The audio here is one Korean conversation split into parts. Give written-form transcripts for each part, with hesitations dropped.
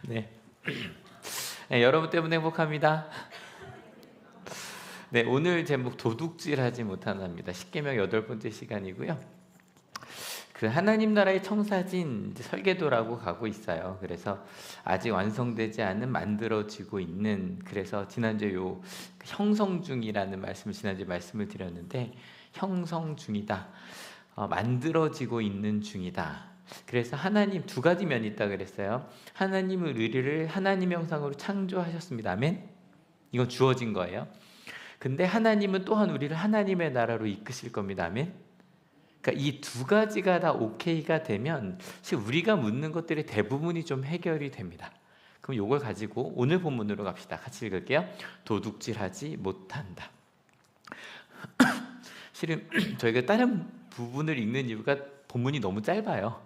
네. 네, 여러분 때문에 행복합니다. 네, 오늘 제목 도둑질하지 못한답니다. 십계명 8번째 시간이고요. 그 하나님 나라의 청사진 이제 설계도라고 가고 있어요. 그래서 아직 완성되지 않은 만들어지고 있는, 그래서 지난주에 요 형성 중이라는 말씀을 지난주에 말씀을 드렸는데, 형성 중이다. 만들어지고 있는 중이다. 그래서 하나님 두 가지 면이 있다 그랬어요. 하나님은 우리를 하나님의 형상으로 창조하셨습니다. 아멘. 이건 주어진 거예요. 근데 하나님은 또한 우리를 하나님의 나라로 이끄실 겁니다. 아멘. 그러니까 이 두 가지가 다 오케이가 되면 사실 우리가 묻는 것들의 대부분이 좀 해결이 됩니다. 그럼 이걸 가지고 오늘 본문으로 갑시다. 같이 읽을게요. 도둑질하지 못한다. 실은 저희가 다른 부분을 읽는 이유가 본문이 너무 짧아요.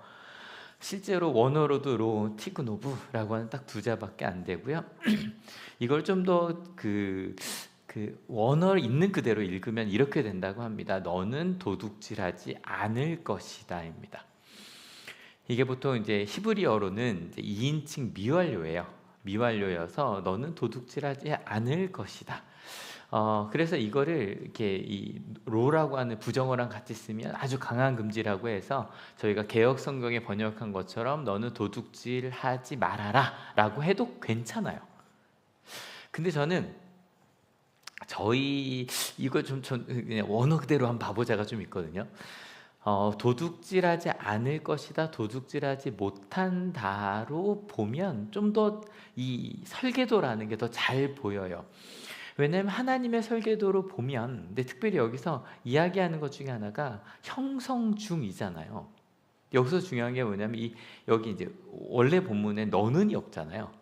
실제로 원어로도 로 티그노브라고 하는 딱 두 자밖에 안 되고요. 이걸 좀 더 원어를 있는 그대로 읽으면 이렇게 된다고 합니다. 너는 도둑질하지 않을 것이다입니다. 이게 보통 이제 히브리어로는 이제 2인칭 미완료예요. 미완료여서 너는 도둑질하지 않을 것이다. 그래서 이거를 이렇게 이 로라고 하는 부정어랑 같이 쓰면 아주 강한 금지라고 해서 저희가 개역 성경에 번역한 것처럼 너는 도둑질하지 말아라 라고 해도 괜찮아요. 근데 저는 이거 좀 그냥 원어 그대로 한번 봐보자가 좀 있거든요. 도둑질하지 않을 것이다, 도둑질하지 못한다로 보면 좀 더 이 설계도라는 게 더 잘 보여요. 왜냐하면 하나님의 설계도로 보면, 근데 특별히 여기서 이야기하는 것 중에 하나가 형성 중이잖아요. 여기서 중요한 게 뭐냐면 여기 이제 원래 본문에 너는이 없잖아요.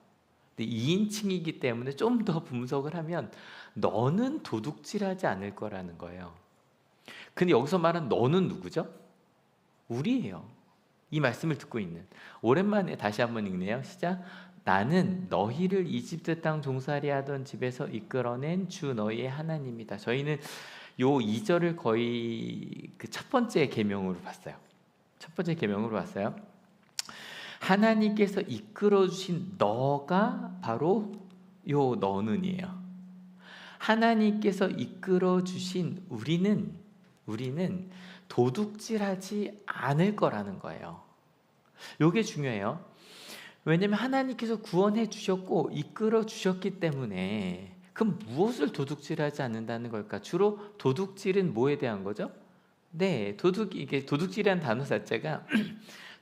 근데 2인칭이기 때문에 좀 더 분석을 하면 너는 도둑질하지 않을 거라는 거예요. 근데 여기서 말한 너는 누구죠? 우리예요. 이 말씀을 듣고 있는. 오랜만에 다시 한번 읽네요. 시작. 나는 너희를 이집트 땅 종살이 하던 집에서 이끌어낸 주 너희의 하나님이다. 저희는 요 2절을 거의 그 첫 번째 계명으로 봤어요. 첫 번째 계명으로 봤어요. 하나님께서 이끌어 주신 너가 바로 요 너는이에요. 하나님께서 이끌어 주신 우리는 도둑질하지 않을 거라는 거예요. 이게 중요해요. 왜냐하면 하나님께서 구원해 주셨고 이끌어 주셨기 때문에, 그럼 무엇을 도둑질하지 않는다는 걸까? 주로 도둑질은 뭐에 대한 거죠? 네, 이게 도둑질이라는 단어 자체가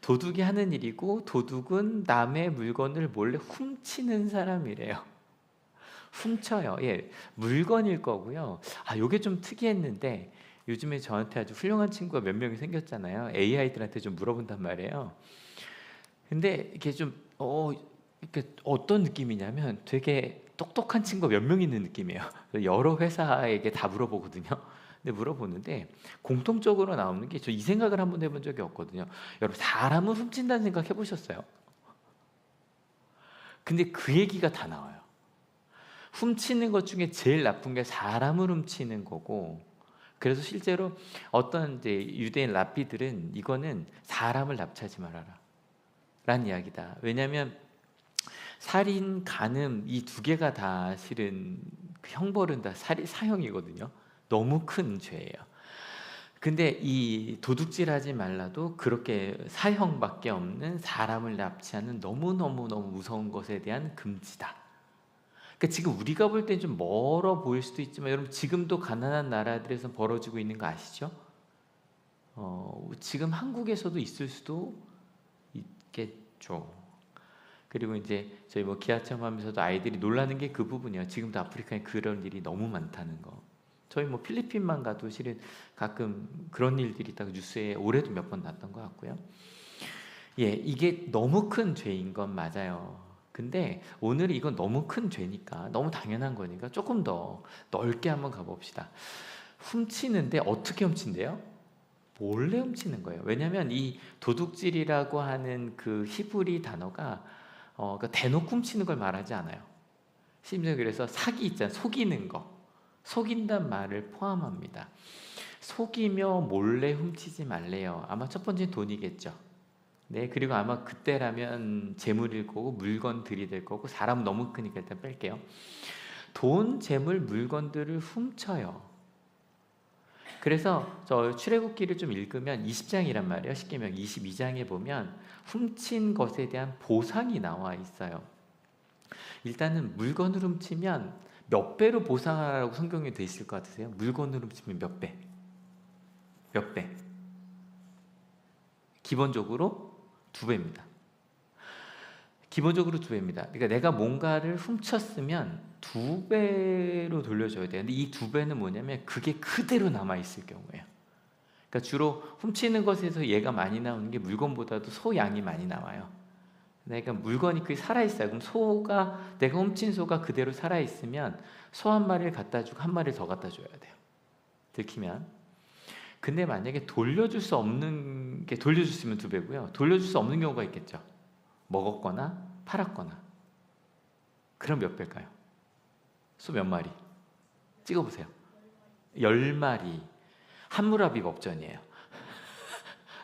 도둑이 하는 일이고, 도둑은 남의 물건을 몰래 훔치는 사람이래요. 훔쳐요. 예, 물건일 거고요. 요게 좀 특이했는데, 요즘에 저한테 아주 훌륭한 친구가 몇 명이 생겼잖아요. AI들한테 좀 물어본단 말이에요. 근데 이게 좀 이렇게 어떤 느낌이냐면 되게 똑똑한 친구가 몇 명 있는 느낌이에요. 여러 회사에게 다 물어보거든요. 근데 물어보는데 공통적으로 나오는 게, 저 이 생각을 한번 해본 적이 없거든요. 여러분, 사람을 훔친다는 생각 해보셨어요? 근데 그 얘기가 다 나와요. 훔치는 것 중에 제일 나쁜 게 사람을 훔치는 거고, 그래서 실제로 어떤 이제 유대인 랍비들은 이거는 사람을 납치하지 말아라 라는 이야기다. 왜냐하면 살인, 간음 이 두 개가 다 실은 그 형벌은 다 사형이거든요. 너무 큰 죄예요. 근데 이 도둑질하지 말라도 그렇게 사형밖에 없는 사람을 납치하는 너무너무 무서운 것에 대한 금지다. 그러니까 지금 우리가 볼 땐 좀 멀어 보일 수도 있지만, 여러분 지금도 가난한 나라들에서 벌어지고 있는 거 아시죠? 지금 한국에서도 있을 수도 있겠죠. 그리고 이제 저희 뭐 기아 체험하면서도 아이들이 놀라는 게 그 부분이에요. 지금도 아프리카에 그런 일이 너무 많다는 거. 저희 뭐 필리핀만 가도 실은 가끔 그런 일들이 딱 뉴스에 올해도 몇 번 났던 것 같고요. 예, 이게 너무 큰 죄인 건 맞아요. 근데 오늘 이건 너무 큰 죄니까, 너무 당연한 거니까 조금 더 넓게 한번 가봅시다. 훔치는데 어떻게 훔친대요? 몰래 훔치는 거예요. 왜냐하면 이 도둑질이라고 하는 그 히브리 단어가 그러니까 대놓고 훔치는 걸 말하지 않아요. 심지어 그래서 사기 있잖아요. 속이는 거, 속인단 말을 포함합니다. 속이며 몰래 훔치지 말래요. 아마 첫 번째는 돈이겠죠. 네, 그리고 아마 그때라면 재물일 거고 물건들이 될 거고 사람 너무 크니까 일단 뺄게요. 돈, 재물, 물건들을 훔쳐요. 그래서 저 출애굽기를 좀 읽으면 20장이란 말이에요. 십계명 22장에 보면 훔친 것에 대한 보상이 나와 있어요. 일단은 물건을 훔치면 몇 배로 보상하라고 성경에 돼 있을 것 같으세요? 물건을 훔치면 몇 배? 몇 배? 기본적으로 두 배입니다. 기본적으로 두 배입니다. 그러니까 내가 뭔가를 훔쳤으면 두 배로 돌려줘야 돼요. 근데 이 두 배는 뭐냐면 그게 그대로 남아있을 경우예요. 그러니까 주로 훔치는 것에서 얘가 많이 나오는 게 물건보다도 소 양이 많이 나와요. 그러니까 물건이 그게 살아있어요. 그럼 소가, 내가 훔친 소가 그대로 살아있으면 소 한 마리를 갖다 주고 한 마리를 더 갖다 줘야 돼요. 들키면. 근데 만약에 돌려줄 수 없는 게, 돌려줄 수 있으면 두 배고요. 돌려줄 수 없는 경우가 있겠죠. 먹었거나 팔았거나. 그럼 몇 배일까요? 소 몇 마리? 찍어보세요. 10마리. 함무라비 법전이에요.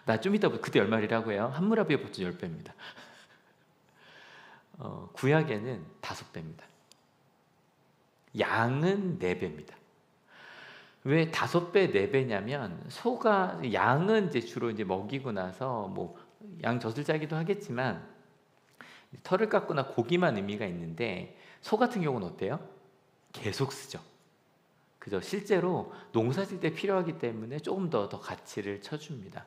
나 좀 이따 그때 10마리라고 해요. 함무라비 법전 10배입니다. 구약에는 5배입니다. 양은 4배입니다. 왜 5배, 4배냐면 소가, 양은 이제 주로 이제 먹이고 나서 뭐 양 젖을 짜기도 하겠지만 털을 깎거나 고기만 의미가 있는데 소 같은 경우는 어때요? 계속 쓰죠. 그죠? 실제로 농사 질 때 필요하기 때문에 조금 더 가치를 쳐줍니다.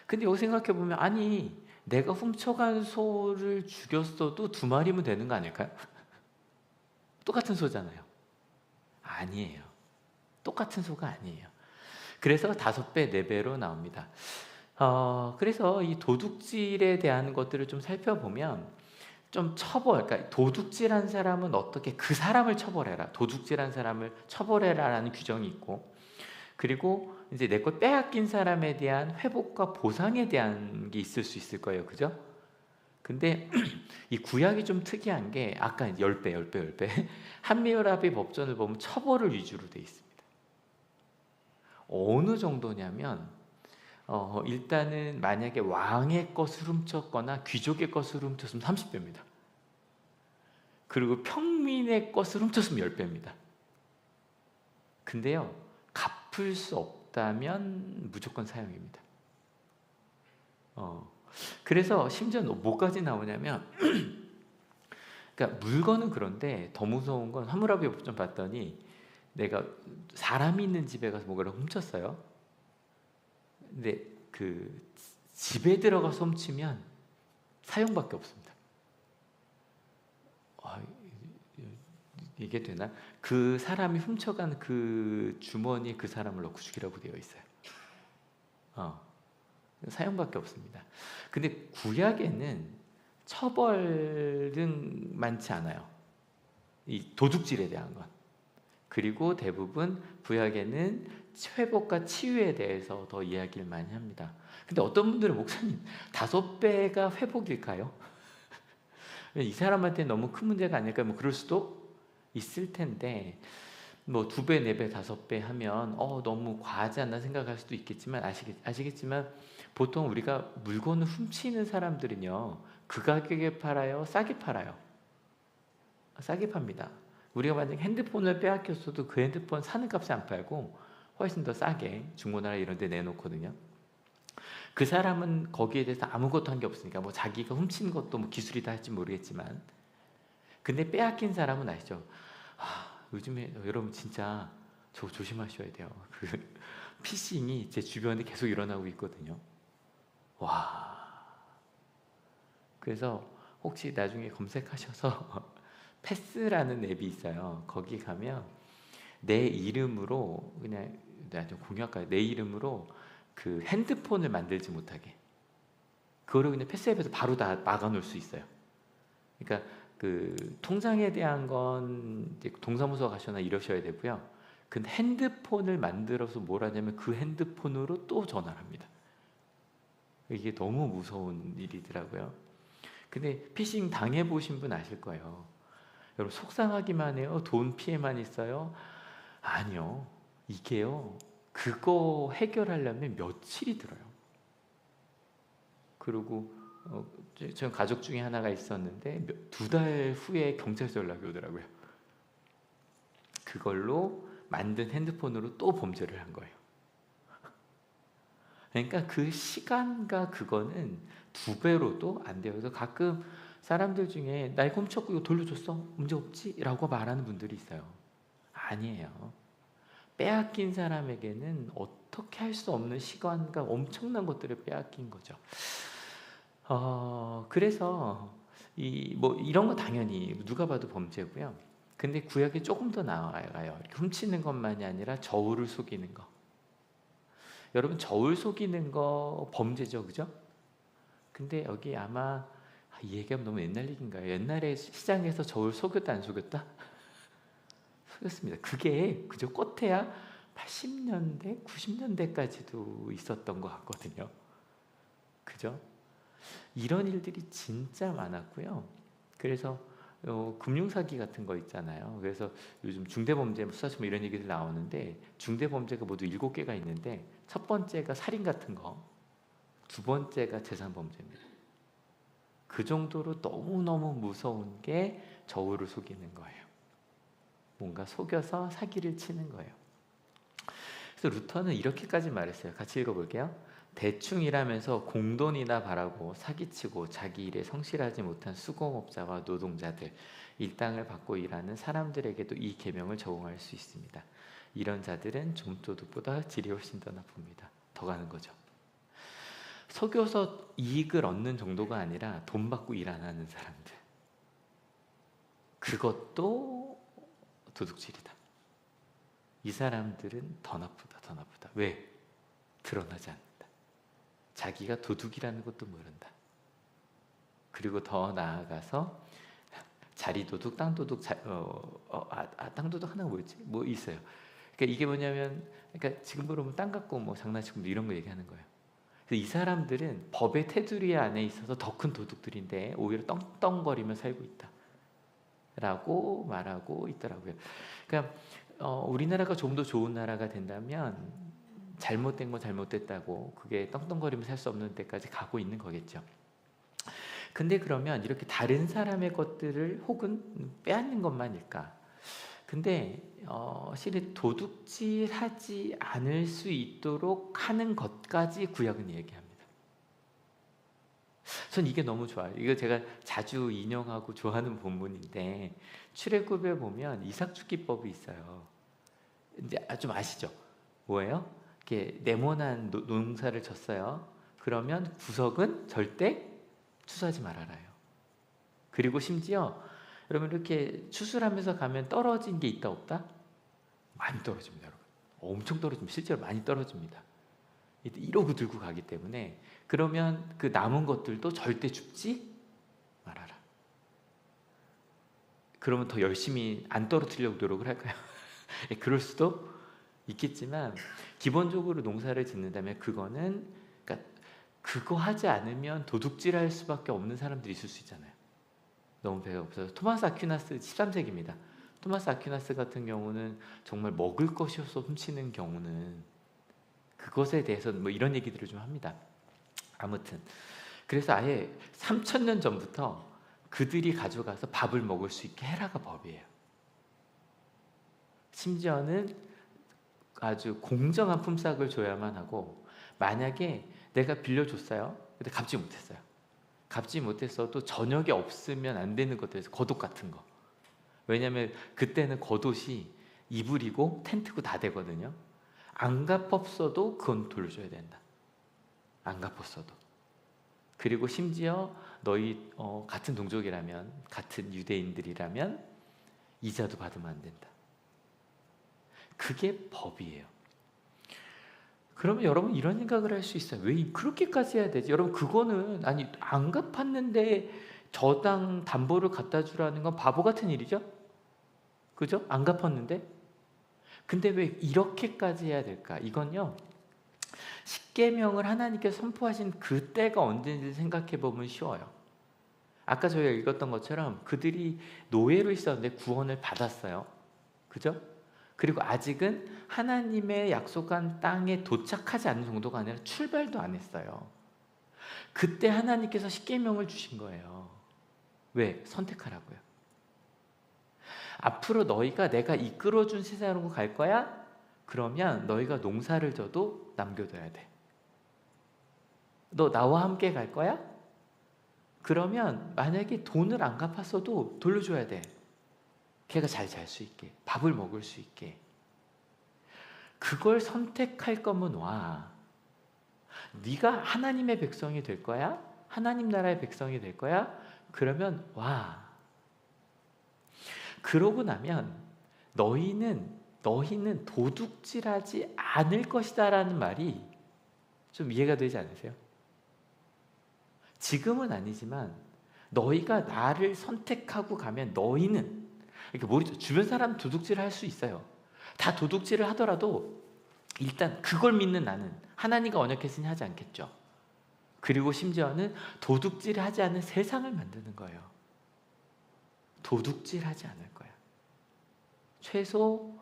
근데 여기 생각해 보면 아니 내가 훔쳐간 소를 죽였어도 2마리면 되는 거 아닐까요? 똑같은 소잖아요. 아니에요. 똑같은 소가 아니에요. 그래서 5배, 4배로 나옵니다. 그래서 이 도둑질에 대한 것들을 좀 살펴보면 좀 처벌, 그러니까 도둑질한 사람은 어떻게 그 사람을 처벌해라. 도둑질한 사람을 처벌해라라는 규정이 있고, 그리고 이제 내 것 빼앗긴 사람에 대한 회복과 보상에 대한 게 있을 수 있을 거예요. 그죠? 근데 이 구약이 좀 특이한 게 아까 10배, 10배, 10배 한미혈압의 법전을 보면 처벌을 위주로 돼 있습니다. 어느 정도냐면 일단은 만약에 왕의 것을 훔쳤거나 귀족의 것을 훔쳤으면 30배입니다. 그리고 평민의 것을 훔쳤으면 10배입니다. 근데요, 갚을 수 없다면 무조건 사형입니다. 그래서 심지어 뭐까지 나오냐면 그러니까 물건은 그런데 더 무서운 건 하무라비 법전 봤더니 내가 사람이 있는 집에 가서 뭔가를 훔쳤어요. 근데 그 집에 들어가서 훔치면 사형밖에 없습니다. 이게 되나? 그 사람이 훔쳐간 그 주머니에 그 사람을 넣고 죽이라고 되어 있어요. 사형밖에 없습니다. 근데 구약에는 처벌은 많지 않아요. 이 도둑질에 대한 건. 그리고 대부분 구약에는 회복과 치유에 대해서 더 이야기를 많이 합니다. 근데 어떤 분들은 목사님 5배가 회복일까요? 이 사람한테 너무 큰 문제가 아닐까? 뭐 그럴 수도 있을 텐데 뭐 2배, 4배, 5배 하면 너무 과하지 않나 생각할 수도 있겠지만 아시겠지만 보통 우리가 물건을 훔치는 사람들은요 그 가격에 팔아요? 싸게 팔아요? 싸게 팝니다. 우리가 만약 핸드폰을 빼앗겼어도 그 핸드폰 사는 값에 안 팔고 훨씬 더 싸게 중고나라 이런 데 내놓거든요. 그 사람은 거기에 대해서 아무것도 한 게 없으니까 뭐 자기가 훔친 것도 뭐 기술이다 할지 모르겠지만 근데 빼앗긴 사람은 아시죠? 요즘에 여러분 진짜 저 조심하셔야 돼요. 그 피싱이 제 주변에 계속 일어나고 있거든요. 와. 그래서 혹시 나중에 검색하셔서 패스라는 앱이 있어요. 거기 가면 내 이름으로 그냥 내가 좀 공유할까요? 내 이름으로 그 핸드폰을 만들지 못하게 그거를 그냥 패스 앱에서 바로 다 막아놓을 수 있어요. 그러니까 그 통장에 대한 건 이제 동사무소 가셔나 이러셔야 되고요. 근데 핸드폰을 만들어서 뭘 하냐면 그 핸드폰으로 또 전화를 합니다. 이게 너무 무서운 일이더라고요. 근데 피싱 당해보신 분 아실 거예요. 여러분 속상하기만 해요? 돈 피해만 있어요? 아니요. 이게요. 그거 해결하려면 며칠이 들어요. 그리고 어, 저희 가족 중에 하나가 있었는데 2달 후에 경찰서 연락이 오더라고요. 그걸로 만든 핸드폰으로 또 범죄를 한 거예요. 그러니까 그 시간과 그거는 2배로도 안 돼요. 그래서 가끔 사람들 중에 나 이거 훔쳤고 이거 돌려줬어? 문제 없지? 라고 말하는 분들이 있어요. 아니에요. 빼앗긴 사람에게는 어떻게 할 수 없는 시간과 엄청난 것들을 빼앗긴 거죠. 그래서 뭐 이런 거 당연히 누가 봐도 범죄고요. 근데 구약이 조금 더 나아가요. 훔치는 것만이 아니라 저울을 속이는 거. 여러분 저울 속이는 거 범죄죠, 그죠? 근데 여기 아마 이 얘기하면 너무 옛날 얘기인가요? 옛날에 시장에서 저울 속였다 안 속였다? 속였습니다. 그게 그저 꽃해야 80년대, 90년대까지도 있었던 것 같거든요. 그죠? 이런 일들이 진짜 많았고요. 그래서 금융사기 같은 거 있잖아요. 그래서 요즘 중대범죄 수사처 이런 얘기들 나오는데 중대범죄가 모두 7개가 있는데 첫 번째가 살인 같은 거, 두 번째가 재산범죄입니다. 그 정도로 너무너무 무서운 게 저울을 속이는 거예요. 뭔가 속여서 사기를 치는 거예요. 그래서 루터는 이렇게까지 말했어요. 같이 읽어볼게요. 대충 일하면서 공돈이나 바라고 사기치고 자기 일에 성실하지 못한 수공업자와 노동자들, 일당을 받고 일하는 사람들에게도 이 계명을 적용할 수 있습니다. 이런 자들은 좀도둑보다 질이 훨씬 더 나쁩니다. 더 가는 거죠. 속여서 이익을 얻는 정도가 아니라 돈 받고 일 안 하는 사람들, 그것도 도둑질이다. 이 사람들은 더 나쁘다, 더 나쁘다. 왜? 드러나지 않는다. 자기가 도둑이라는 것도 모른다. 그리고 더 나아가서 자리도둑, 땅도둑, 땅도둑 하나가 뭐였지? 뭐 있어요. 그러니까 이게 뭐냐면, 그러니까 지금 보면 땅 갖고 뭐 장난치고 이런 거 얘기하는 거예요. 그래서 이 사람들은 법의 테두리 안에 있어서 더 큰 도둑들인데 오히려 떵떵거리며 살고 있다라고 말하고 있더라고요. 그러니까 우리나라가 좀 더 좋은 나라가 된다면 잘못된 거 잘못됐다고 그게 떵떵거리며 살 수 없는 데까지 가고 있는 거겠죠. 근데 그러면 이렇게 다른 사람의 것들을 혹은 빼앗는 것만일까? 근데 실은 도둑질하지 않을 수 있도록 하는 것까지 구약은 얘기합니다. 전 이게 너무 좋아요. 이거 제가 자주 인용하고 좋아하는 본문인데 출애굽에 보면 이삭주기법이 있어요. 이제 좀 아시죠? 뭐예요? 이렇게 네모난 농사를 졌어요. 그러면 구석은 절대 추수하지 말아라요. 그리고 심지어 여러분 이렇게 추수하면서 가면 떨어진 게 있다 없다? 많이 떨어집니다, 여러분. 엄청 떨어집니다. 실제로 많이 떨어집니다. 이러고 들고 가기 때문에 그러면 그 남은 것들도 절대 줍지 말아라. 그러면 더 열심히 안 떨어뜨리려고 노력을 할까요? 그럴 수도 있겠지만 기본적으로 농사를 짓는다면 그거는 그러니까 그거 하지 않으면 도둑질할 수밖에 없는 사람들이 있을 수 있잖아요. 너무 배가 없어서. 토마스 아퀴나스 13세기입니다. 토마스 아퀴나스 같은 경우는 정말 먹을 것이 없어 훔치는 경우는 그것에 대해서 뭐 이런 얘기들을 좀 합니다. 아무튼 그래서 아예 3000년 전부터 그들이 가져가서 밥을 먹을 수 있게 해라가 법이에요. 심지어는 아주 공정한 품삯을 줘야만 하고 만약에 내가 빌려줬어요. 근데 갚지 못했어요. 갚지 못했어도 저녁에 없으면 안 되는 것들에서 겉옷 같은 거. 왜냐하면 그때는 겉옷이 이불이고 텐트고 다 되거든요. 안 갚았어도 그건 돌려줘야 된다. 안 갚았어도. 그리고 심지어 너희 같은 동족이라면 같은 유대인들이라면 이자도 받으면 안 된다. 그게 법이에요. 그러면 여러분 이런 생각을 할 수 있어요. 왜 그렇게까지 해야 되지? 여러분 그거는 아니 안 갚았는데 저당 담보를 갖다 주라는 건 바보 같은 일이죠? 그죠? 안 갚았는데? 근데 왜 이렇게까지 해야 될까? 이건요. 십계명을 하나님께서 선포하신 그때가 언제인지 생각해 보면 쉬워요. 아까 저희가 읽었던 것처럼 그들이 노예로 있었는데 구원을 받았어요. 그죠? 그리고 아직은 하나님의 약속한 땅에 도착하지 않는 정도가 아니라 출발도 안 했어요. 그때 하나님께서 십계명을 주신 거예요. 왜? 선택하라고요. 앞으로 너희가 내가 이끌어준 세상으로 갈 거야? 그러면 너희가 농사를 져도 남겨둬야 돼. 너 나와 함께 갈 거야? 그러면 만약에 돈을 안 갚았어도 돌려줘야 돼. 걔가 잘 잘 수 있게, 밥을 먹을 수 있게. 그걸 선택할 거면 와. 네가 하나님의 백성이 될 거야? 하나님 나라의 백성이 될 거야? 그러면 와. 그러고 나면 너희는 도둑질하지 않을 것이다라는 말이 좀 이해가 되지 않으세요? 지금은 아니지만 너희가 나를 선택하고 가면 너희는, 이렇게 모르죠. 주변 사람 도둑질을 할 수 있어요. 다 도둑질을 하더라도 일단 그걸 믿는 나는 하나님과 언약했으니 하지 않겠죠. 그리고 심지어는 도둑질을 하지 않는 세상을 만드는 거예요. 도둑질하지 않을 거야. 최소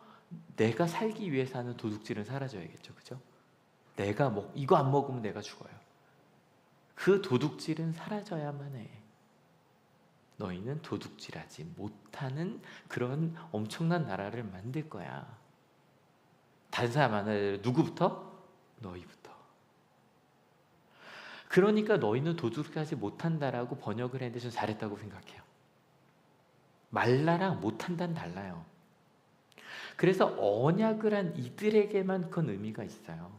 내가 살기 위해서 하는 도둑질은 사라져야겠죠. 그죠? 내가 이거 안 먹으면 내가 죽어요. 그 도둑질은 사라져야만 해. 너희는 도둑질하지 못하는 그런 엄청난 나라를 만들 거야. 다른 사람 하나 누구부터? 너희부터. 그러니까 너희는 도둑질하지 못한다라고 번역을 했는데 좀 잘했다고 생각해요. 말라랑 못한다는 달라요. 그래서 언약을 한 이들에게만 그건 의미가 있어요.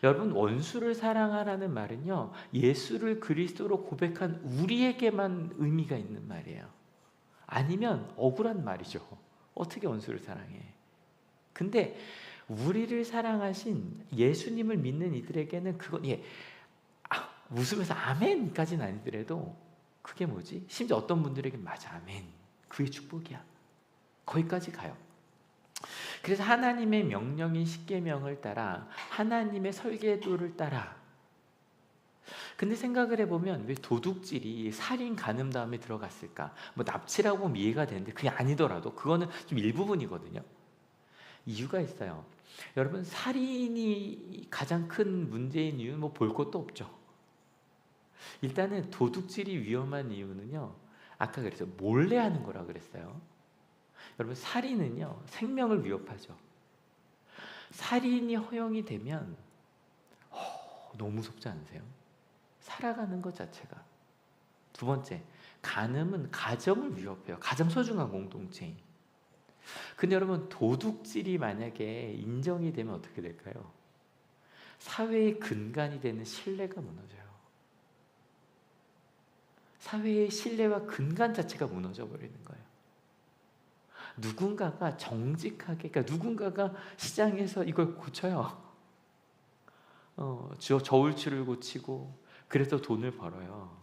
여러분, 원수를 사랑하라는 말은요, 예수를 그리스도로 고백한 우리에게만 의미가 있는 말이에요. 아니면 억울한 말이죠. 어떻게 원수를 사랑해? 근데 우리를 사랑하신 예수님을 믿는 이들에게는 그건 웃으면서 아멘까지는 아니더라도 그게 뭐지? 심지어 어떤 분들에게 맞아, 아멘. 그게 축복이야. 거기까지 가요. 그래서 하나님의 명령인 십계명을 따라 하나님의 설계도를 따라. 근데 생각을 해보면 왜 도둑질이 살인 간음 다음에 들어갔을까? 뭐 납치라고 하면 이해가 되는데 그게 아니더라도 그거는 좀 일부분이거든요. 이유가 있어요. 여러분, 살인이 가장 큰 문제인 이유는 뭐 볼 것도 없죠. 일단은 도둑질이 위험한 이유는요, 아까 그랬어요. 몰래 하는 거라 그랬어요. 여러분, 살인은요 생명을 위협하죠. 살인이 허용이 되면 너무 무섭지 않으세요? 살아가는 것 자체가. 두 번째, 간음은 가정을 위협해요. 가장 소중한 공동체인. 근데 여러분, 도둑질이 만약에 인정이 되면 어떻게 될까요? 사회의 근간이 되는 신뢰가 무너져요. 사회의 신뢰와 근간 자체가 무너져 버리는 거예요. 누군가가 정직하게, 그러니까 누군가가 시장에서 이걸 고쳐요. 저울추를 고치고 그래서 돈을 벌어요.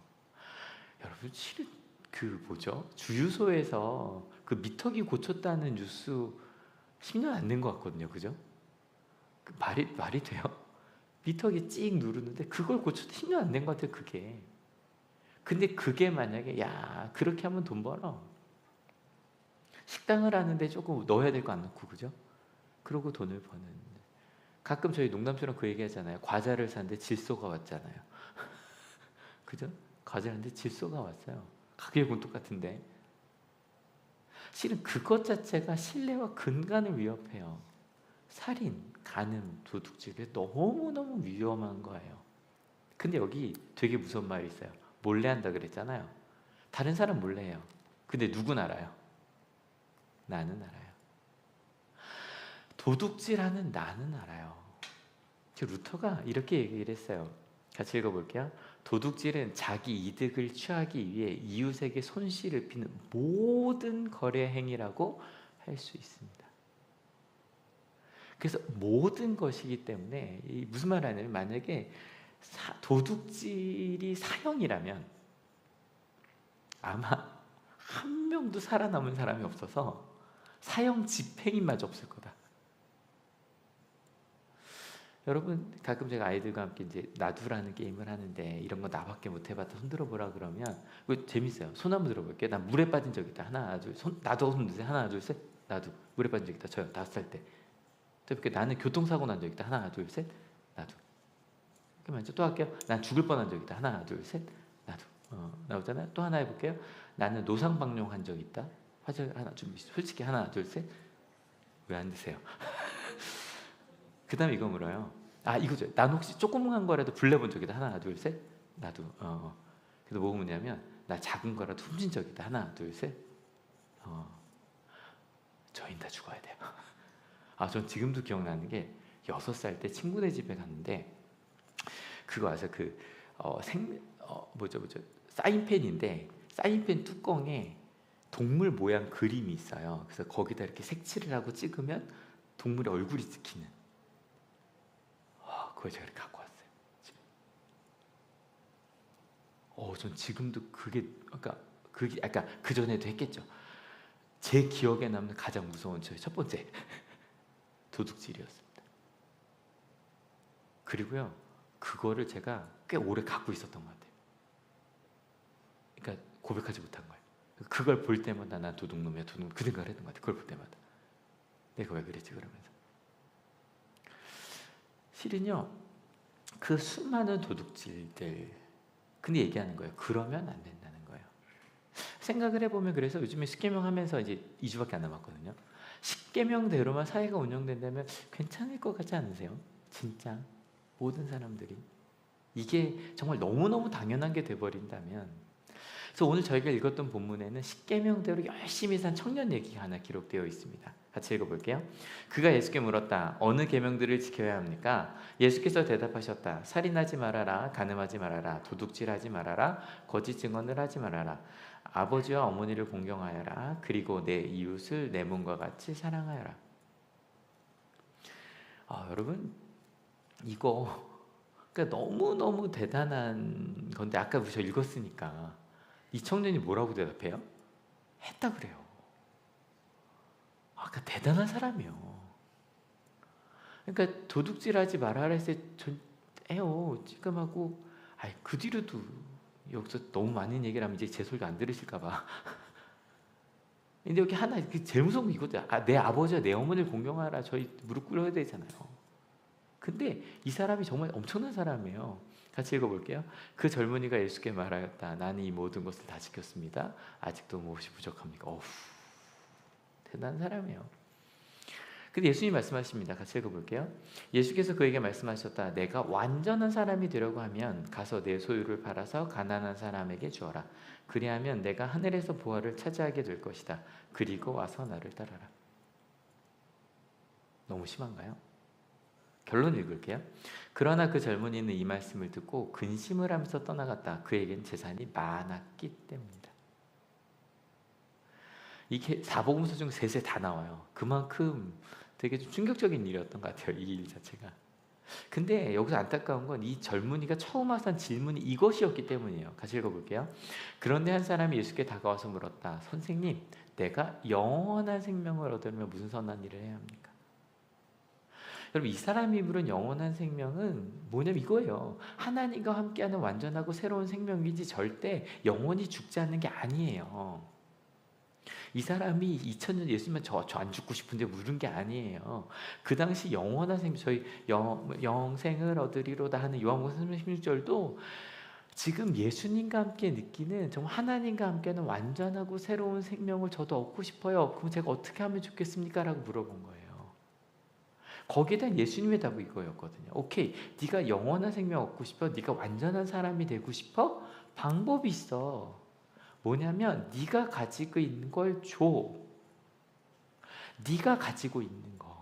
여러분, 실은 주유소에서 그 미터기 고쳤다는 뉴스 10년 안 된 것 같거든요. 그죠? 말이 돼요? 미터기 찍 누르는데 그걸 고쳐도 10년 안 된 것 같아요. 그게. 근데 그게 만약에 그렇게 하면 돈 벌어. 식당을 하는데 조금 넣어야 될 거 안 넣고, 그죠? 그러고 돈을 버는. 가끔 저희 농담처럼 그 얘기 하잖아요. 과자를 샀는데 질소가 왔잖아요. 그죠? 과자를 샀는데 질소가 왔어요. 가격은 똑같은데. 실은 그것 자체가 신뢰와 근간을 위협해요. 살인, 간음, 도둑질이 너무너무 위험한 거예요. 근데 여기 되게 무서운 말이 있어요. 몰래 한다 그랬잖아요. 다른 사람 몰래 해요. 근데 누군 알아요? 나는 알아요. 도둑질하는 나는 알아요. 루터가 이렇게 얘기를 했어요. 같이 읽어볼게요. 도둑질은 자기 이득을 취하기 위해 이웃에게 손실을 피는 모든 거래 행위라고 할 수 있습니다. 그래서 모든 것이기 때문에 무슨 말 하냐면, 만약에 도둑질이 사형이라면 아마 한 명도 살아남은 사람이 없어서 사형 집행인마저 없을 거다. 여러분, 가끔 제가 아이들과 함께 이제 나두라는 게임을 하는데, 이런 거 나밖에 못 해봤다 손 들어보라 그러면 그거 재밌어요. 손 한번 들어볼게요. 난 물에 빠진 적 있다. 하나, 둘, 나도 손 드세요. 하나, 둘, 셋. 나도 물에 빠진 적 있다. 저요. 5살 때. 또 이렇게 나는 교통사고 난 적 있다. 하나, 둘, 셋. 나도. 그럼 또 할게요. 난 죽을 뻔한 적 있다. 하나, 둘, 셋. 나도. 나오잖아요. 또 하나 해볼게요. 나는 노상방뇨한 적 있다. 화절 하나 좀 솔직히 하나, 둘, 셋. 왜 안 드세요? 그 다음에 이거 물어요. 이거죠. 난 혹시 조그만 거라도 불내본 적이다. 하나, 둘, 셋. 나도. 그래서 뭐 묻냐면 나 작은 거라도 훔친 적이다. 하나, 둘, 셋. 저희는 다 죽어야 돼요. 전 지금도 기억나는 게 6살 때 친구네 집에 갔는데 그거 와서 뭐죠 사인펜인데 사인펜 뚜껑에 동물 모양 그림이 있어요. 그래서 거기다 이렇게 색칠을 하고 찍으면 동물의 얼굴이 찍히는. 그걸 제가 이렇게 갖고 왔어요. 전 지금도 그게 그 전에도 했겠죠. 제 기억에 남는 가장 무서운 저의 첫 번째 도둑질이었습니다. 그리고요, 그거를 제가 꽤 오래 갖고 있었던 것 같아요. 그러니까 고백하지 못한 거예요. 그걸 볼 때마다 난 도둑놈이야, 도둑놈, 그 생각을 했던 것 같아요. 그걸 볼 때마다 내가 왜 그랬지 그러면서. 실은요, 그 수많은 도둑질들, 근데 얘기하는 거예요. 그러면 안 된다는 거예요. 생각을 해보면 그래서 요즘에 십계명 하면서 이제 2주밖에 안 남았거든요. 십계명대로만 사회가 운영된다면 괜찮을 것 같지 않으세요? 진짜 모든 사람들이 이게 정말 너무너무 당연한 게 돼버린다면. 그래서 오늘 저희가 읽었던 본문에는 십계명대로 열심히 산 청년 얘기가 하나 기록되어 있습니다. 같이 읽어볼게요. 그가 예수께 물었다. 어느 계명들을 지켜야 합니까? 예수께서 대답하셨다. 살인하지 말아라, 간음하지 말아라, 도둑질하지 말아라, 거짓 증언을 하지 말아라, 아버지와 어머니를 공경하여라, 그리고 내 이웃을 내 몸과 같이 사랑하여라. 여러분, 이거 그러니까 너무너무 대단한 건데 아까 우리 저 읽었으니까 이 청년이 뭐라고 대답해요? 했다 그래요. 그러니까 대단한 사람이요. 그러니까 도둑질하지 말아라 했을 때 전 해요. 찌끔하고 그 뒤로도 여기서 너무 많은 얘기를 하면 이제 제 소리가 안 들으실까 봐. 근데 여기 하나 제일 무서운 게 이거죠. 내 아버지와 내 어머니를 공경하라. 저희 무릎 꿇어야 되잖아요. 근데 이 사람이 정말 엄청난 사람이에요. 같이 읽어볼게요. 그 젊은이가 예수께 말하였다. 나는 이 모든 것을 다 지켰습니다. 아직도 무엇이 부족합니까? 대단한 사람이에요. 근데 예수님이 말씀하십니다. 같이 읽어볼게요. 예수께서 그에게 말씀하셨다. 내가 완전한 사람이 되려고 하면 가서 내 소유를 팔아서 가난한 사람에게 주어라. 그리하면 내가 하늘에서 보화를 차지하게 될 것이다. 그리고 와서 나를 따라라. 너무 심한가요? 결론 읽을게요. 그러나 그 젊은이는 이 말씀을 듣고 근심을 하면서 떠나갔다. 그에겐 재산이 많았기 때문이다. 이게 사복음서 중 셋에 다 나와요. 그만큼 되게 좀 충격적인 일이었던 것 같아요. 이 일 자체가. 근데 여기서 안타까운 건 이 젊은이가 처음 하던 질문이 이것이었기 때문이에요. 같이 읽어볼게요. 그런데 한 사람이 예수께 다가와서 물었다. 선생님, 내가 영원한 생명을 얻으려면 무슨 선한 일을 해야 합니까? 여러분, 이 사람이 물은 영원한 생명은 뭐냐면 이거예요. 하나님과 함께하는 완전하고 새로운 생명이지 절대 영원히 죽지 않는 게 아니에요. 이 사람이 2000년 예수님은 저 안 죽고 싶은데 물은 게 아니에요. 그 당시 영원한 생명, 저희 영생을 얻으리로다 하는 요한복음 16절도 지금 예수님과 함께 느끼는 정말 하나님과 함께하는 완전하고 새로운 생명을 저도 얻고 싶어요. 그럼 제가 어떻게 하면 좋겠습니까? 라고 물어본 거예요. 거기에 대한 예수님의 답이 이거였거든요. 오케이, 네가 영원한 생명 얻고 싶어? 네가 완전한 사람이 되고 싶어? 방법이 있어. 뭐냐면 네가 가지고 있는 걸 줘. 네가 가지고 있는 거.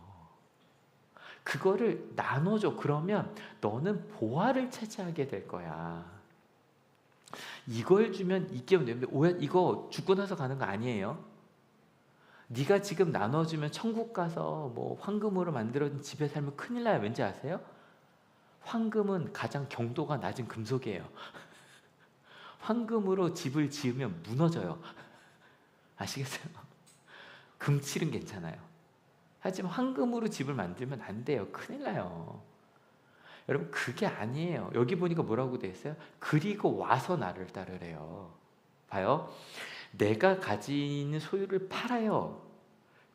그거를 나눠줘. 그러면 너는 보화를 차지하게 될 거야. 이걸 주면 이게 이거 죽고 나서 가는 거 아니에요. 네가 지금 나눠주면 천국 가서 뭐 황금으로 만들어진 집에 살면 큰일 나요. 왠지 아세요? 황금은 가장 경도가 낮은 금속이에요. 황금으로 집을 지으면 무너져요. 아시겠어요? 금칠은 괜찮아요. 하지만 황금으로 집을 만들면 안 돼요. 큰일 나요. 여러분, 그게 아니에요. 여기 보니까 뭐라고 돼 있어요? 그리고 와서 나를 따르래요. 봐요. 내가 가지는 소유를 팔아요.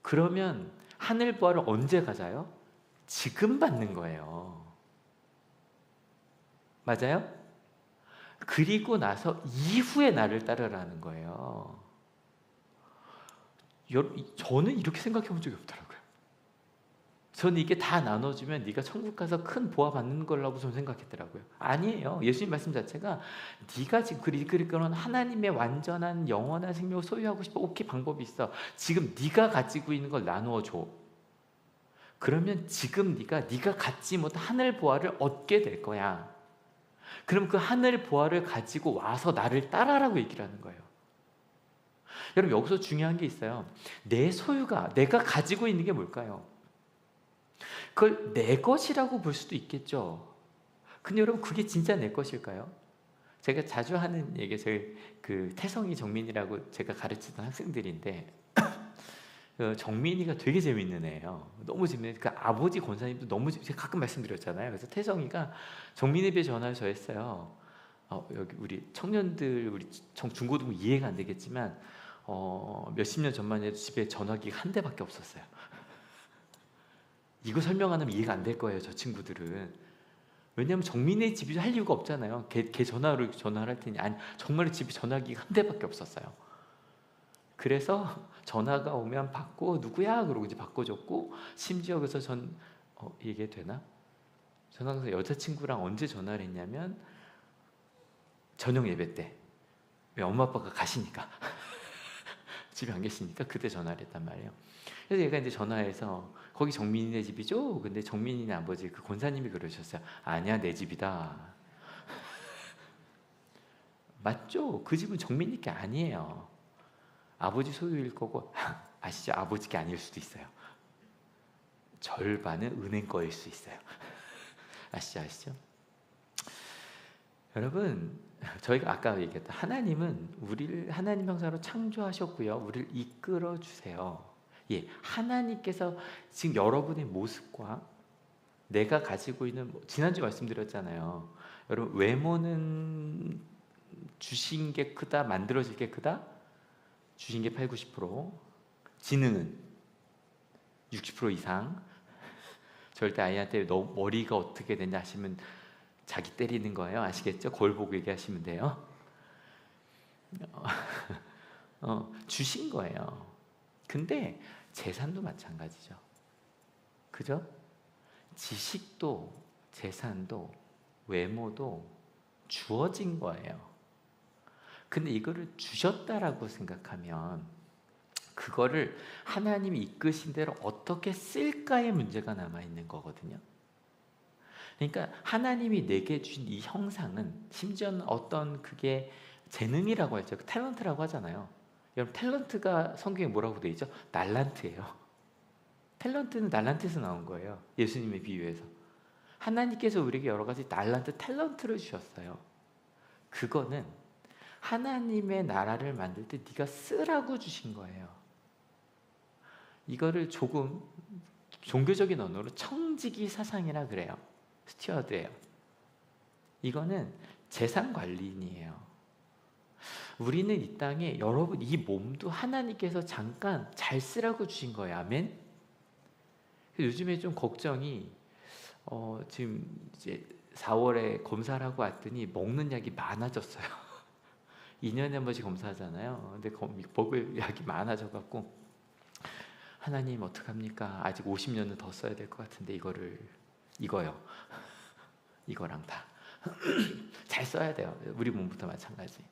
그러면 하늘 보화를 언제 가져요? 지금 받는 거예요. 맞아요? 그리고 나서 이후에 나를 따르라는 거예요. 저는 이렇게 생각해 본 적이 없더라고요. 저는 이게 다 나눠주면 네가 천국 가서 큰 보화 받는 거라고 저는 생각했더라고요. 아니에요. 예수님 말씀 자체가 네가 지금 그리거는 하나님의 완전한 영원한 생명을 소유하고 싶어. 오케이, 방법이 있어. 지금 네가 가지고 있는 걸 나누어 줘. 그러면 지금 네가 갖지 못한 하늘 보화를 얻게 될 거야. 그럼 그 하늘 보화를 가지고 와서 나를 따라라고 얘기를 하는 거예요. 여러분, 여기서 중요한 게 있어요. 내 소유가, 내가 가지고 있는 게 뭘까요? 그걸 내 것이라고 볼 수도 있겠죠. 근데 여러분, 그게 진짜 내 것일까요? 제가 자주 하는 얘기, 저희 그 태성이 정민이라고 제가 가르치던 학생들인데, 그 정민이가 되게 재밌는 애예요. 너무 재밌는. 그 아버지 권사님도 너무 제가 가끔 말씀드렸잖아요. 그래서 태성이가 정민에 비해 전화를 저 했어요. 여기 우리 청년들, 우리 중고등부 이해가 안 되겠지만 몇십 년 전만 해도 집에 전화기가 한 대밖에 없었어요. 이거 설명하면 이해가 안 될 거예요, 저 친구들은. 왜냐하면 정민의 집이 할 이유가 없잖아요. 걔 전화를 할 테니. 아니, 정말로 집에 전화기가 한 대밖에 없었어요. 그래서 전화가 오면 받고, 누구야? 그러고 이제 바꿔줬고, 심지어 그래서 이게 되나? 전화해서 여자친구랑 언제 전화를 했냐면 저녁 예배 때. 왜 엄마 아빠가 가시니까 집에 안 계시니까 그때 전화를 했단 말이에요. 그래서 얘가 이제 전화해서 거기 정민이네 집이죠? 근데 정민이네 아버지 그 권사님이 그러셨어요. 아니야, 내 집이다. 맞죠? 그 집은 정민이 게 아니에요. 아버지 소유일 거고, 아시죠? 아버지 게 아닐 수도 있어요. 절반은 은행 거일 수 있어요. 아시죠? 여러분, 저희가 아까 얘기했던 하나님은 우리를 하나님 형상으로 창조하셨고요. 우리를 이끌어 주세요. 예, 하나님께서 지금 여러분의 모습과 내가 가지고 있는, 지난주 말씀드렸잖아요. 여러분, 외모는 주신 게 크다, 만들어질 게 크다? 주신 게 8, 90%, 지능은 60% 이상. 절대 아이한테 너 머리가 어떻게 되냐 하시면 자기 때리는 거예요. 아시겠죠? 거울 보고 얘기하시면 돼요. 주신 거예요. 근데 재산도 마찬가지죠. 그죠? 지식도, 재산도, 외모도 주어진 거예요. 근데 이거를 주셨다라고 생각하면 그거를 하나님이 이끄신 대로 어떻게 쓸까의 문제가 남아있는 거거든요. 그러니까 하나님이 내게 주신 이 형상은, 심지어는 어떤 그게 재능이라고 하죠. 탤런트라고 하잖아요. 여러분, 탤런트가 성경에 뭐라고 되어 있죠? 날란트예요. 탤런트는 날란트에서 나온 거예요. 예수님의 비유에서. 하나님께서 우리에게 여러 가지 날란트, 탤런트를 주셨어요. 그거는 하나님의 나라를 만들 때 네가 쓰라고 주신 거예요. 이거를 조금 종교적인 언어로 청지기 사상이라 그래요. 스튜어드예요. 이거는 재산 관리인이에요. 우리는 이 땅에, 여러분, 이 몸도 하나님께서 잠깐 잘 쓰라고 주신 거예요. 아멘. 요즘에 좀 걱정이, 지금 이제 4월에 검사를 하고 왔더니 먹는 약이 많아졌어요. 2년에 한 번씩 검사하잖아요. 근데 먹을 약이 많아져갖고, 하나님 어떡합니까? 아직 50년은 더 써야 될 것 같은데 이거요. 이거랑 다 잘 써야 돼요. 우리 몸부터 마찬가지.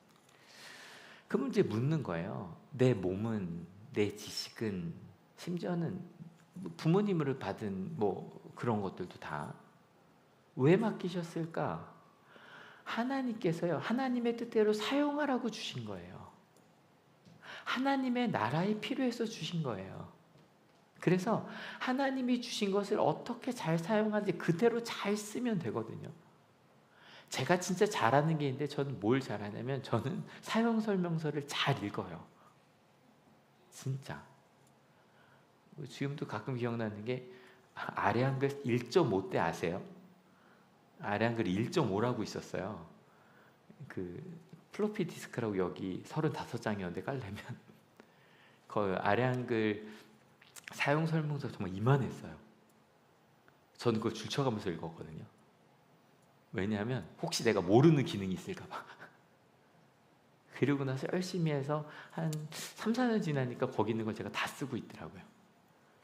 그럼 이제 묻는 거예요. 내 몸은, 내 지식은, 심지어는 부모님으로 받은 그런 것들도 다 왜 맡기셨을까? 하나님께서요, 하나님의 뜻대로 사용하라고 주신 거예요. 하나님의 나라에 필요해서 주신 거예요. 그래서 하나님이 주신 것을 어떻게 잘 사용하는지 그대로 잘 쓰면 되거든요. 제가 진짜 잘하는 게 있는데, 저는 뭘 잘하냐면 저는 사용 설명서를 잘 읽어요. 진짜. 지금도 가끔 기억나는 게, 아래 한글 1.5대 아세요? 아래 한글 1.5라고 있었어요. 그 플로피 디스크라고 여기 35장이었는데 깔려면 그 아래 한글 사용 설명서 정말 이만했어요. 저는 그걸 줄쳐가면서 읽었거든요. 왜냐하면 혹시 내가 모르는 기능이 있을까 봐. 그러고 나서 열심히 해서 한 3, 4년 지나니까 거기 있는 걸 제가 다 쓰고 있더라고요.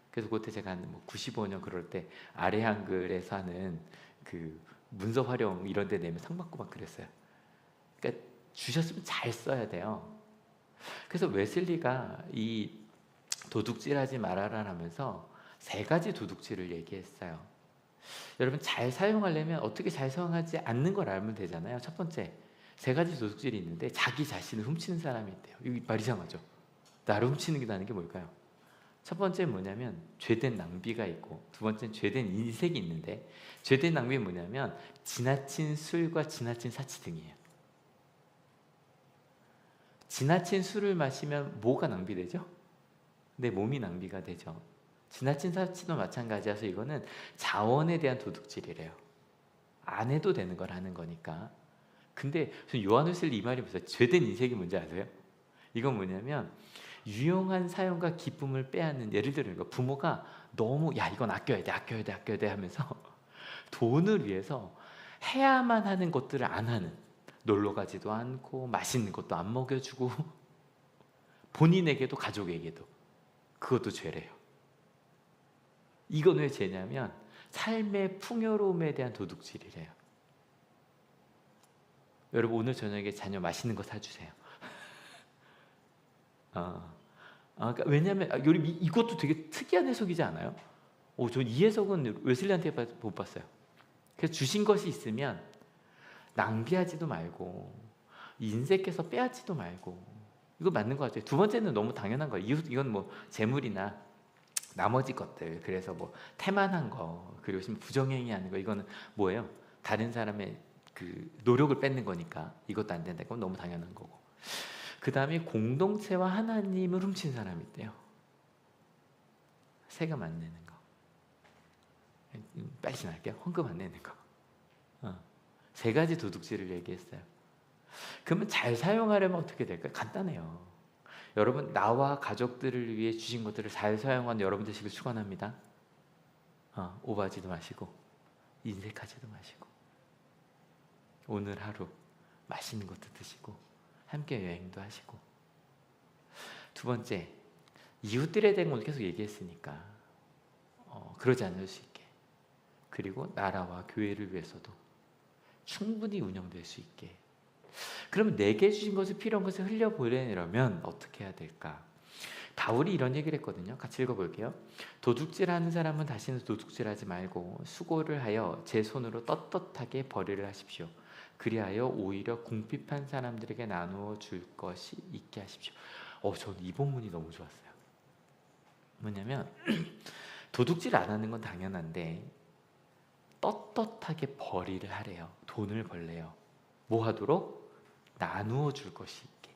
그래서 그때 제가 한 95년 그럴 때 아래 한글에서 하는 그 문서 활용 이런 데 내면 상 받고 막 그랬어요. 그러니까 주셨으면 잘 써야 돼요. 그래서 웨슬리가 이 도둑질하지 말아라 하면서 3가지 도둑질을 얘기했어요. 여러분 잘 사용하려면 어떻게 잘 사용하지 않는 걸 알면 되잖아요. 첫 번째, 3가지 도둑질이 있는데 자기 자신을 훔치는 사람이 있대요. 이거 말 이상하죠? 나를 훔치는 게 나는 게 뭘까요? 첫 번째는 뭐냐면 죄된 낭비가 있고, 두 번째는 죄된 인색이 있는데, 죄된 낭비는 뭐냐면 지나친 술과 지나친 사치 등이에요. 지나친 술을 마시면 뭐가 낭비되죠? 내 몸이 낭비가 되죠. 지나친 사치도 마찬가지라서 이거는 자원에 대한 도둑질이래요. 안 해도 되는 걸 하는 거니까. 근데 요한 웨슬리 이 말이 무슨 죄된 인색이 뭔지 아세요? 이건 뭐냐면 유용한 사용과 기쁨을 빼앗는, 예를 들어 부모가 너무 야 이건 아껴야 돼 하면서 돈을 위해서 해야만 하는 것들을 안 하는, 놀러 가지도 않고 맛있는 것도 안 먹여주고 본인에게도 가족에게도, 그것도 죄래요. 이건 왜 죄냐면 삶의 풍요로움에 대한 도둑질이래요. 여러분 오늘 저녁에 자녀 맛있는 거 사주세요. 그러니까 왜냐하면 이것도 되게 특이한 해석이지 않아요? 전 이 해석은 웨슬리한테 못 봤어요. 그래서 주신 것이 있으면 낭비하지도 말고 인색해서 빼앗지도 말고, 이거 맞는 것 같아요. 두 번째는 너무 당연한 거예요. 이건 뭐 재물이나 나머지 것들, 그래서 뭐 태만한 거, 그리고 부정행위 하는 거, 이거는 뭐예요? 다른 사람의 그 노력을 뺏는 거니까 이것도 안 된다. 이건 너무 당연한 거고. 그 다음에 공동체와 하나님을 훔친 사람이 있대요. 세금 안 내는 거. 빨리 지나갈게요. 헌금 안 내는 거. 3가지 도둑질을 얘기했어요. 그러면 잘 사용하려면 어떻게 될까요? 간단해요. 여러분 나와 가족들을 위해 주신 것들을 잘 사용하는 여러분 되시길 축원합니다. 오버하지도 마시고 인색하지도 마시고 오늘 하루 맛있는 것도 드시고 함께 여행도 하시고, 두 번째, 이웃들에 대한 걸 계속 얘기했으니까 그러지 않을 수 있게, 그리고 나라와 교회를 위해서도 충분히 운영될 수 있게. 그러면 내게 주신 것을, 필요한 것을 흘려보내려면 어떻게 해야 될까? 바울이 이런 얘기를 했거든요. 같이 읽어볼게요. 도둑질하는 사람은 다시는 도둑질하지 말고 수고를 하여 제 손으로 떳떳하게 벌이를 하십시오. 그리하여 오히려 궁핍한 사람들에게 나누어 줄 것이 있게 하십시오. 저는 이 본문이 너무 좋았어요. 뭐냐면 도둑질 안 하는 건 당연한데 떳떳하게 벌이를 하래요. 돈을 벌래요. 뭐 하도록? 나누어 줄 것이 있게.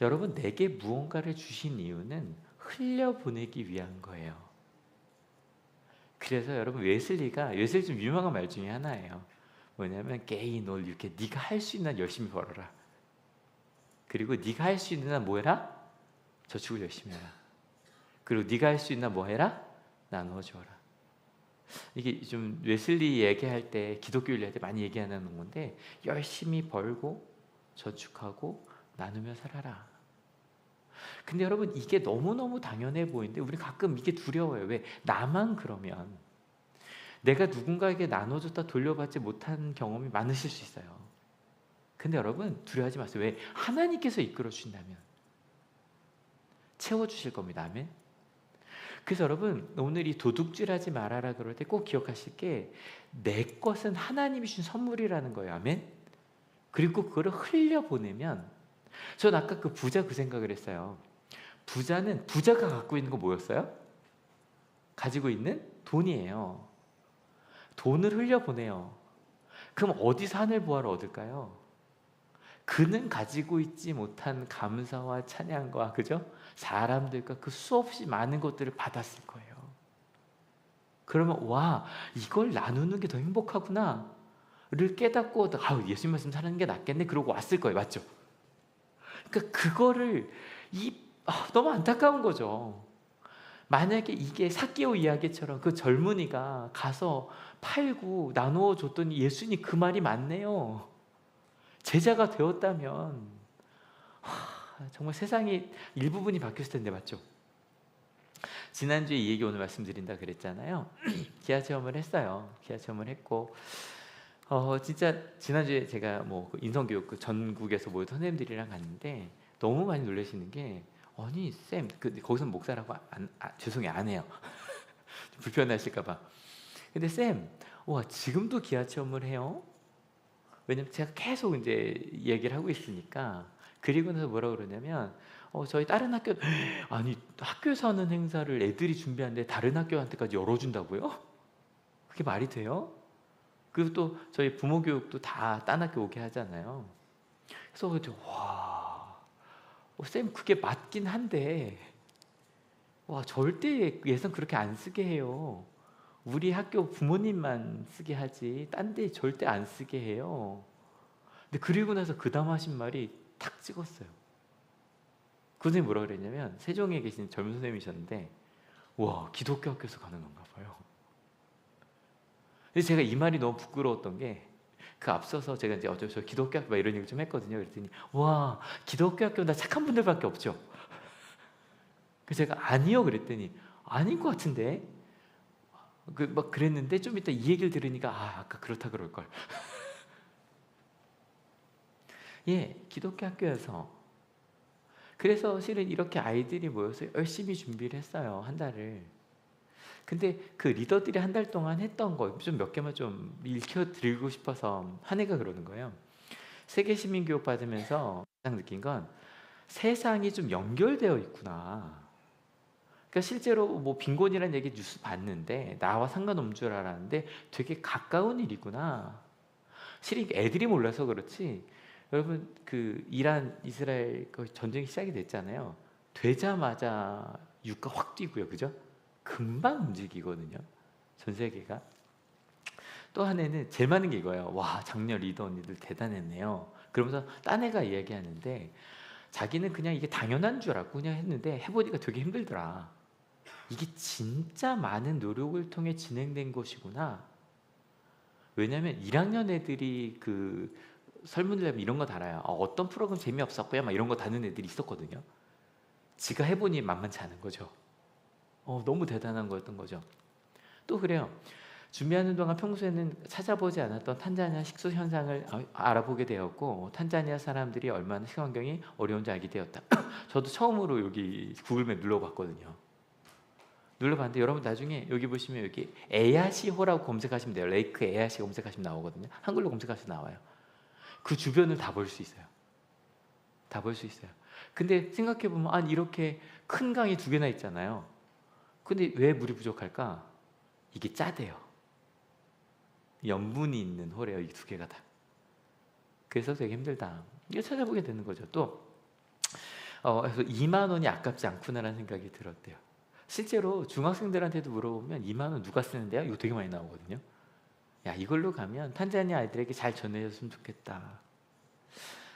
여러분 내게 무언가를 주신 이유는 흘려보내기 위한 거예요. 그래서 여러분 웨슬리 좀 유명한 말 중에 하나예요. 뭐냐면 gain all you can. 네가 할 수 있는 한 열심히 벌어라. 그리고 네가 할 수 있는 한 뭐 해라? 저축을 열심히 해라. 그리고 네가 할 수 있는 한 뭐 해라? 나누어 줘라. 이게 좀 웨슬리 얘기할 때, 기독교 윤리할 때 많이 얘기하는 건데, 열심히 벌고 저축하고 나누며 살아라. 근데 여러분 이게 너무너무 당연해 보이는데 우리 가끔 이게 두려워요. 왜? 나만 그러면, 내가 누군가에게 나눠줬다 돌려받지 못한 경험이 많으실 수 있어요. 근데 여러분 두려워하지 마세요. 왜? 하나님께서 이끌어 주신다면 채워주실 겁니다. 아멘. 그래서 여러분 오늘 이 도둑질하지 말아라 그럴 때 꼭 기억하실 게, 내 것은 하나님이 주신 선물이라는 거예요. 아멘. 그리고 그거를 흘려보내면, 전 아까 그 부자 그 생각을 했어요. 부자가 갖고 있는 거 뭐였어요? 가지고 있는 돈이에요. 돈을 흘려보내요. 그럼 어디서 하늘 보화를 얻을까요? 그는 가지고 있지 못한 감사와 찬양과, 그죠? 사람들과 그 수없이 많은 것들을 받았을 거예요. 그러면 와, 이걸 나누는 게 더 행복하구나를 깨닫고 예수님 말씀 사는 게 낫겠네 그러고 왔을 거예요. 맞죠? 그러니까 그거를 너무 안타까운 거죠. 만약에 이게 삭개오 이야기처럼 그 젊은이가 가서 팔고 나누어 줬더니 예수님 그 말이 맞네요. 제자가 되었다면 정말 세상이 일부분이 바뀌었을 텐데, 맞죠? 지난주에 이 얘기 오늘 말씀드린다 그랬잖아요. 기아 체험을 했어요. 기아 체험을 했고 진짜 지난주에 제가 뭐 인성교육 그 전국에서 모인 선생님들이랑 갔는데 너무 많이 놀라시는 게, 아니 쌤, 거기서 목사라고 죄송해요, 안 해요. 불편하실까봐. 근데 쌤, 와 지금도 기아 체험을 해요? 왜냐면 제가 계속 이제 얘기를 하고 있으니까. 그리고 나서 뭐라 그러냐면, 저희 다른 학교, 아니 학교에서 하는 행사를 애들이 준비하는데 다른 학교한테까지 열어준다고요? 그게 말이 돼요? 그리고 또 저희 부모 교육도 다 딴 학교 오게 하잖아요. 그래서 와, 쌤 그게 맞긴 한데, 와 절대 예산 그렇게 안 쓰게 해요. 우리 학교 부모님만 쓰게 하지 딴 데 절대 안 쓰게 해요. 근데 그리고 나서 그 다음 하신 말이 탁 찍었어요. 그 선생님이 뭐라 그랬냐면, 세종에 계신 젊은 선생님이셨는데, 와 기독교 학교에서 가는 건가 봐요. 근데 제가 이 말이 너무 부끄러웠던 게, 그 앞서서 제가 이제 저 기독교 학교 막 이런 얘기 좀 했거든요. 그랬더니 와 기독교 학교 나 착한 분들밖에 없죠. 그래서 제가 아니요 그랬더니 아닌 것 같은데, 막 그랬는데 좀 이따 이 얘기를 들으니까 아까 그렇다 그럴 걸. 예, 기독교 학교여서. 그래서 실은 이렇게 아이들이 모여서 열심히 준비를 했어요, 한 달을. 근데 그 리더들이 한 달 동안 했던 거 좀 몇 개만 좀 읽혀드리고 싶어서 한 애가 그러는 거예요. 세계 시민 교육 받으면서 가장 느낀 건, 세상이 좀 연결되어 있구나. 그러니까 실제로 뭐 빈곤이라는 얘기 뉴스 봤는데 나와 상관없는 줄 알았는데 되게 가까운 일이구나. 실은 애들이 몰라서 그렇지, 여러분 그 이란 이스라엘 그 전쟁이 시작이 됐잖아요. 되자마자 유가 확 뛰고요, 그죠? 금방 움직이거든요, 전 세계가. 또 한 애는 제일 많은 게 이거예요. 와 작년 리더 언니들 대단했네요. 그러면서 딴 애가 이야기하는데, 자기는 그냥 이게 당연한 줄 알고 그냥 했는데 해보니까 되게 힘들더라. 이게 진짜 많은 노력을 통해 진행된 것이구나. 왜냐면 1학년 애들이 그 설문을 내면 이런 거 달아요. 어떤 프로그램 재미없었고요, 막 이런 거 다는 애들이 있었거든요. 지가 해보니 만만치 않은 거죠. 너무 대단한 거였던 거죠. 또 그래요. 준비하는 동안 평소에는 찾아보지 않았던 탄자니아 식수 현상을 알아보게 되었고, 탄자니아 사람들이 얼마나 식환경이 어려운지 알게 되었다. 저도 처음으로 여기 구글맵 눌러봤거든요. 눌러봤는데 여러분 나중에 여기 보시면 여기 에야시호라고 검색하시면 돼요. 레이크 에야시 검색하시면 나오거든요. 한글로 검색하시면 나와요. 그 주변을 다 볼 수 있어요. 다 볼 수 있어요. 근데 생각해보면, 아니 이렇게 큰 강이 2개나 있잖아요. 근데 왜 물이 부족할까? 이게 짜대요. 염분이 있는 호래요, 이 2개가 다. 그래서 되게 힘들다. 이거 찾아보게 되는 거죠. 또 그래서 2만 원이 아깝지 않구나라는 생각이 들었대요. 실제로 중학생들한테도 물어보면 2만 원 누가 쓰는데요? 이거 되게 많이 나오거든요. 야, 이걸로 가면 탄자니아 아이들에게 잘 전해줬으면 좋겠다.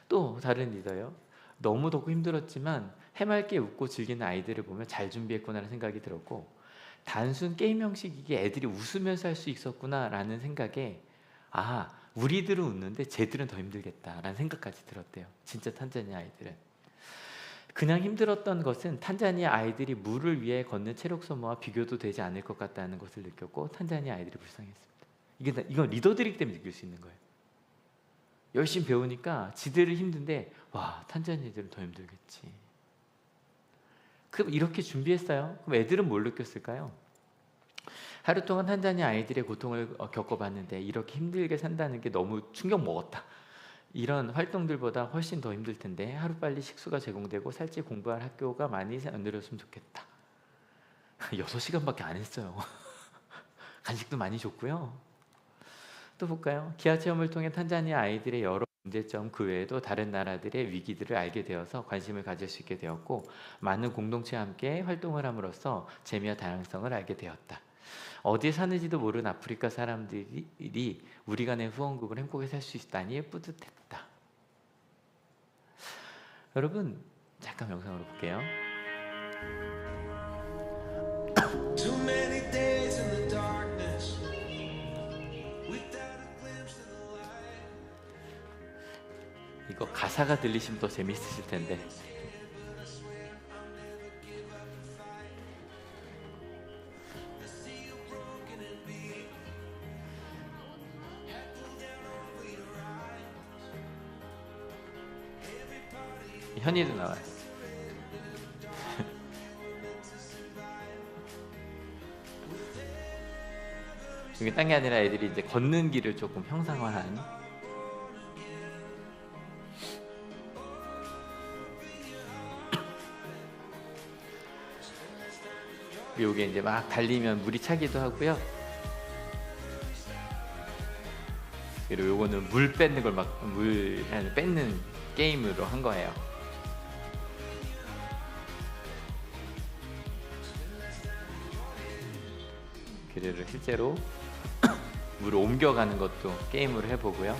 또 다른 리더요. 너무 덥고 힘들었지만 해맑게 웃고 즐기는 아이들을 보면 잘 준비했구나라는 생각이 들었고, 단순 게임 형식이기에 애들이 웃으면서 할 수 있었구나라는 생각에, 우리들은 웃는데 쟤들은 더 힘들겠다라는 생각까지 들었대요. 진짜 탄자니아 아이들은. 그냥 힘들었던 것은 탄자니아 아이들이 물을 위해 걷는 체력 소모와 비교도 되지 않을 것 같다는 것을 느꼈고, 탄자니아 아이들이 불쌍했습니다. 이건 리더들이기 때문에 느낄 수 있는 거예요. 열심히 배우니까 지들은 힘든데, 와 탄자니아 애들은 더 힘들겠지. 그럼 이렇게 준비했어요. 그럼 애들은 뭘 느꼈을까요? 하루 동안 탄자니아 아이들의 고통을 겪어봤는데 이렇게 힘들게 산다는 게 너무 충격 먹었다. 이런 활동들보다 훨씬 더 힘들 텐데 하루빨리 식수가 제공되고 살찌 공부할 학교가 많이 늘었으면 좋겠다. 6시간밖에 안 했어요. 간식도 많이 줬고요. 또 볼까요? 기아 체험을 통해 탄자니아 아이들의 여러 문제점, 그 외에도 다른 나라들의 위기들을 알게 되어서 관심을 가질 수 있게 되었고, 많은 공동체와 함께 활동을 함으로써 재미와 다양성을 알게 되었다. 어디에 사는지도 모르는 아프리카 사람들이 우리가 낸 후원금을 행복하게 살 수 있다니 뿌듯했다. 여러분 잠깐 영상으로 볼게요. Too many days in the darkness without a glimpse of the light. 이거 가사가 들리시면 더 재밌으실 텐데. 현이도 나와요. 이게 딴 게 아니라 애들이 이제 걷는 길을 조금 형상화한. 요게 이제 막 달리면 물이 차기도 하고요. 그리고 요거는 물 뺏는 걸 막 물 뺏는 게임으로 한 거예요. 그리고 실제로 물을 옮겨가는 것도 게임으로 해보고요.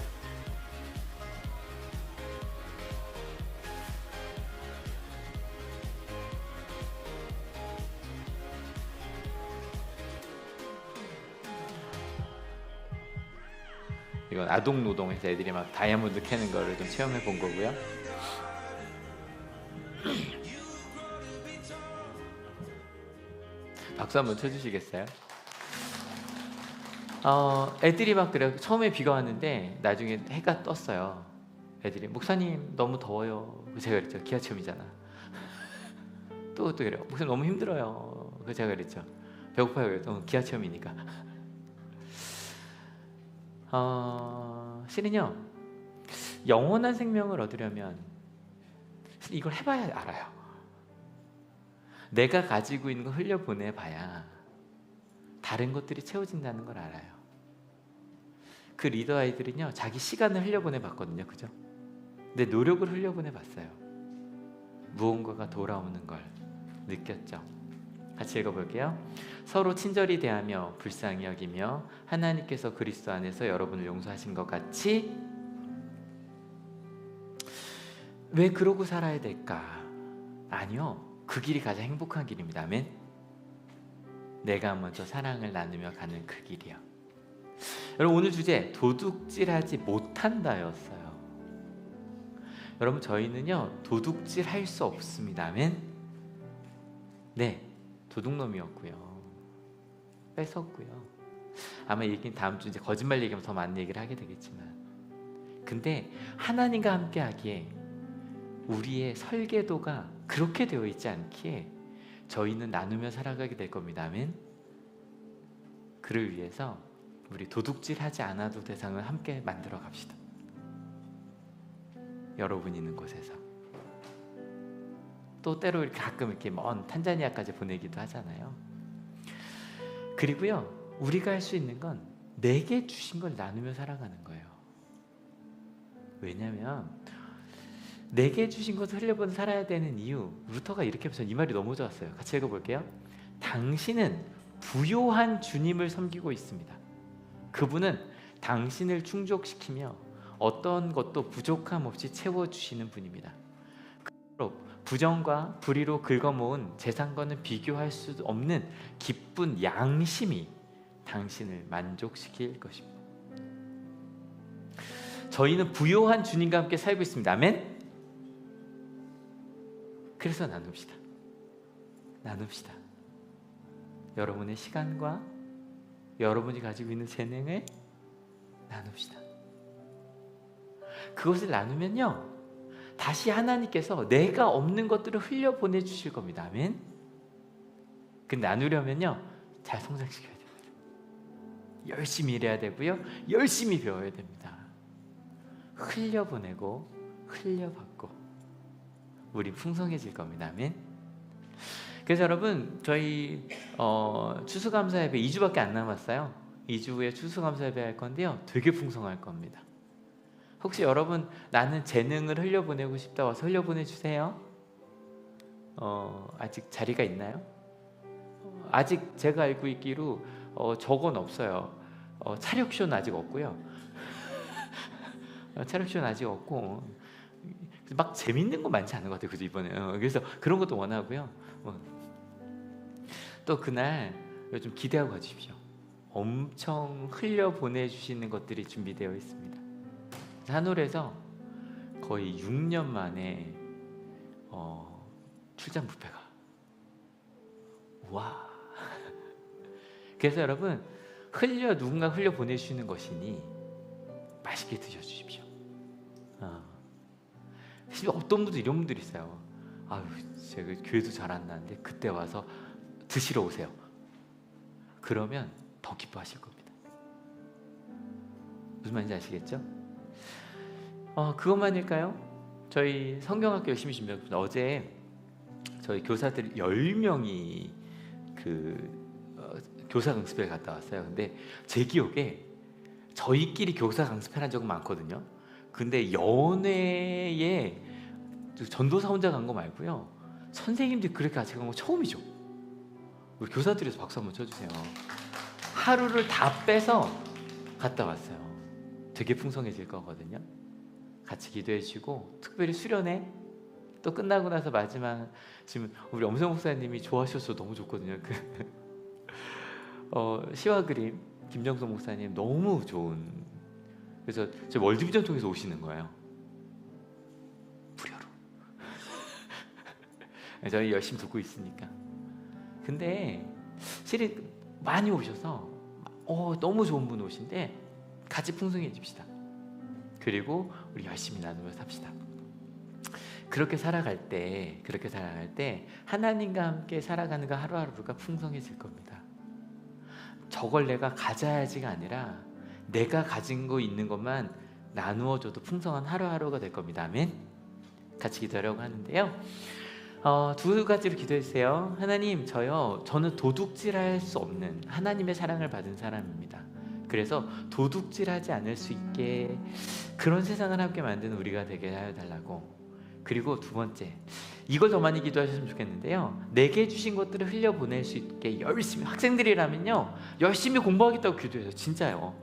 이건 아동 노동에서 애들이 막 다이아몬드 캐는 거를 좀 체험해 본 거고요. 박수 한번 쳐주시겠어요? 애들이 막 그래. 처음에 비가 왔는데 나중에 해가 떴어요. 애들이 목사님 너무 더워요. 제가 그랬죠. 기아 체험이잖아. 또 그래요. 목사님 너무 힘들어요. 제가 그랬죠. 배고파요. 그래도 기아 체험이니까. 실은요, 영원한 생명을 얻으려면 이걸 해봐야 알아요. 내가 가지고 있는 거 흘려보내봐야 다른 것들이 채워진다는 걸 알아요. 그 리더 아이들은요, 자기 시간을 흘려보내봤거든요. 그죠? 내 노력을 흘려보내봤어요. 무언가가 돌아오는 걸 느꼈죠. 같이 읽어볼게요. 서로 친절히 대하며 불쌍히 여기며 하나님께서 그리스도 안에서 여러분을 용서하신 것 같이. 왜 그러고 살아야 될까? 아니요, 그 길이 가장 행복한 길입니다. 아멘. 내가 먼저 사랑을 나누며 가는 그 길이요. 여러분, 오늘 주제 도둑질하지 못한다였어요. 여러분, 저희는요 도둑질 할 수 없습니다. 아멘. 네, 도둑놈이었고요. 뺏었고요. 아마 얘기는 다음 주 이제 거짓말 얘기하면 더 많은 얘기를 하게 되겠지만, 근데 하나님과 함께 하기에 우리의 설계도가 그렇게 되어 있지 않기에 저희는 나누며 살아가게 될 겁니다. 아멘. 그를 위해서 우리 도둑질하지 않아도 세상을 함께 만들어 갑시다. 여러분 있는 곳에서. 또 때로 이렇게 가끔 이렇게 먼 탄자니아까지 보내기도 하잖아요. 그리고요, 우리가 할 수 있는 건 내게 주신 걸 나누며 살아가는 거예요. 왜냐하면 내게 주신 것을 흘려보내 살아야 되는 이유, 루터가 이렇게 해서 이 말이 너무 좋았어요. 같이 읽어볼게요. 당신은 부요한 주님을 섬기고 있습니다. 그분은 당신을 충족시키며 어떤 것도 부족함 없이 채워주시는 분입니다. 부정과 불의로 긁어모은 재산과는 비교할 수 없는 기쁜 양심이 당신을 만족시킬 것입니다. 저희는 부요한 주님과 함께 살고 있습니다. 아멘. 그래서 나눕시다. 나눕시다. 여러분의 시간과 여러분이 가지고 있는 재능을 나눕시다. 그것을 나누면요, 다시 하나님께서 내가 없는 것들을 흘려보내 주실 겁니다. 아멘. 근데 나누려면요, 잘 성장시켜야 됩니다. 열심히 일해야 되고요, 열심히 배워야 됩니다. 흘려보내고 흘려받고 우리 풍성해질 겁니다. 아멘. 그래서 여러분, 저희 추수감사 예배 2주밖에 안 남았어요. 2주 후에 추수감사 예배 할 건데요, 되게 풍성할 겁니다. 혹시 여러분, 나는 재능을 흘려보내고 싶다, 와서 흘려보내주세요. 아직 자리가 있나요? 아직 제가 알고 있기로 저건 없어요. 차력쇼는 아직 없고요. 차력쇼는 아직 없고, 막 재밌는 거 많지 않은 것 같아요. 그죠, 이번에. 그래서 그런 것도 원하고요. 또 그날 그래서 좀 기대하고 가주십시오. 엄청 흘려 보내주시는 것들이 준비되어 있습니다. 한올에서 거의 6년 만에 출장 뷔페가 와. 그래서 여러분 누군가 흘려 보내주시는 것이니 맛있게 드셔주십시오. 어떤 분들 이런 분들이 있어요. 아유, 제가 교회도 잘 안 나는데 그때 와서 드시러 오세요. 그러면 더 기뻐하실 겁니다. 무슨 말인지 아시겠죠? 그것만일까요? 저희 성경학교 열심히 준비하고 어제 저희 교사들 10명이 교사 강습회 갔다 왔어요. 근데 제 기억에 저희끼리 교사 강습회 한 적은 많거든요. 근데 연회에 전도사 혼자 간 거 말고요, 선생님들이 그렇게 같이 간 거 처음이죠. 우리 교사들에서 박수 한번 쳐주세요. 하루를 다 빼서 갔다 왔어요. 되게 풍성해질 거거든요. 같이 기도해 주시고, 특별히 수련회 또 끝나고 나서 마지막, 지금 우리 엄성 목사님이 좋아하셔서 너무 좋거든요. 시와 그림 김정성 목사님 너무 좋은, 그래서 저 월드비전 통해서 오시는 거예요. 무료로. 저희 열심히 듣고 있으니까. 근데 실은 많이 오셔서 너무 좋은 분 오신데 같이 풍성해집시다. 그리고 우리 열심히 나누며 삽시다. 그렇게 살아갈 때 하나님과 함께 살아가는 그 하루하루가 풍성해질 겁니다. 저걸 내가 가져야지가 아니라 내가 가진 거 있는 것만 나누어줘도 풍성한 하루하루가 될 겁니다. 아멘. 같이 기도하려고 하는데요. 두 가지로 기도해주세요. 하나님, 저는 도둑질할 수 없는 하나님의 사랑을 받은 사람입니다. 그래서 도둑질하지 않을 수 있게 그런 세상을 함께 만드는 우리가 되게 하여 달라고. 그리고 두 번째, 이걸 더 많이 기도하셨으면 좋겠는데요. 내게 주신 것들을 흘려보낼 수 있게 열심히, 학생들이라면요 열심히 공부하겠다고 기도해요. 진짜요.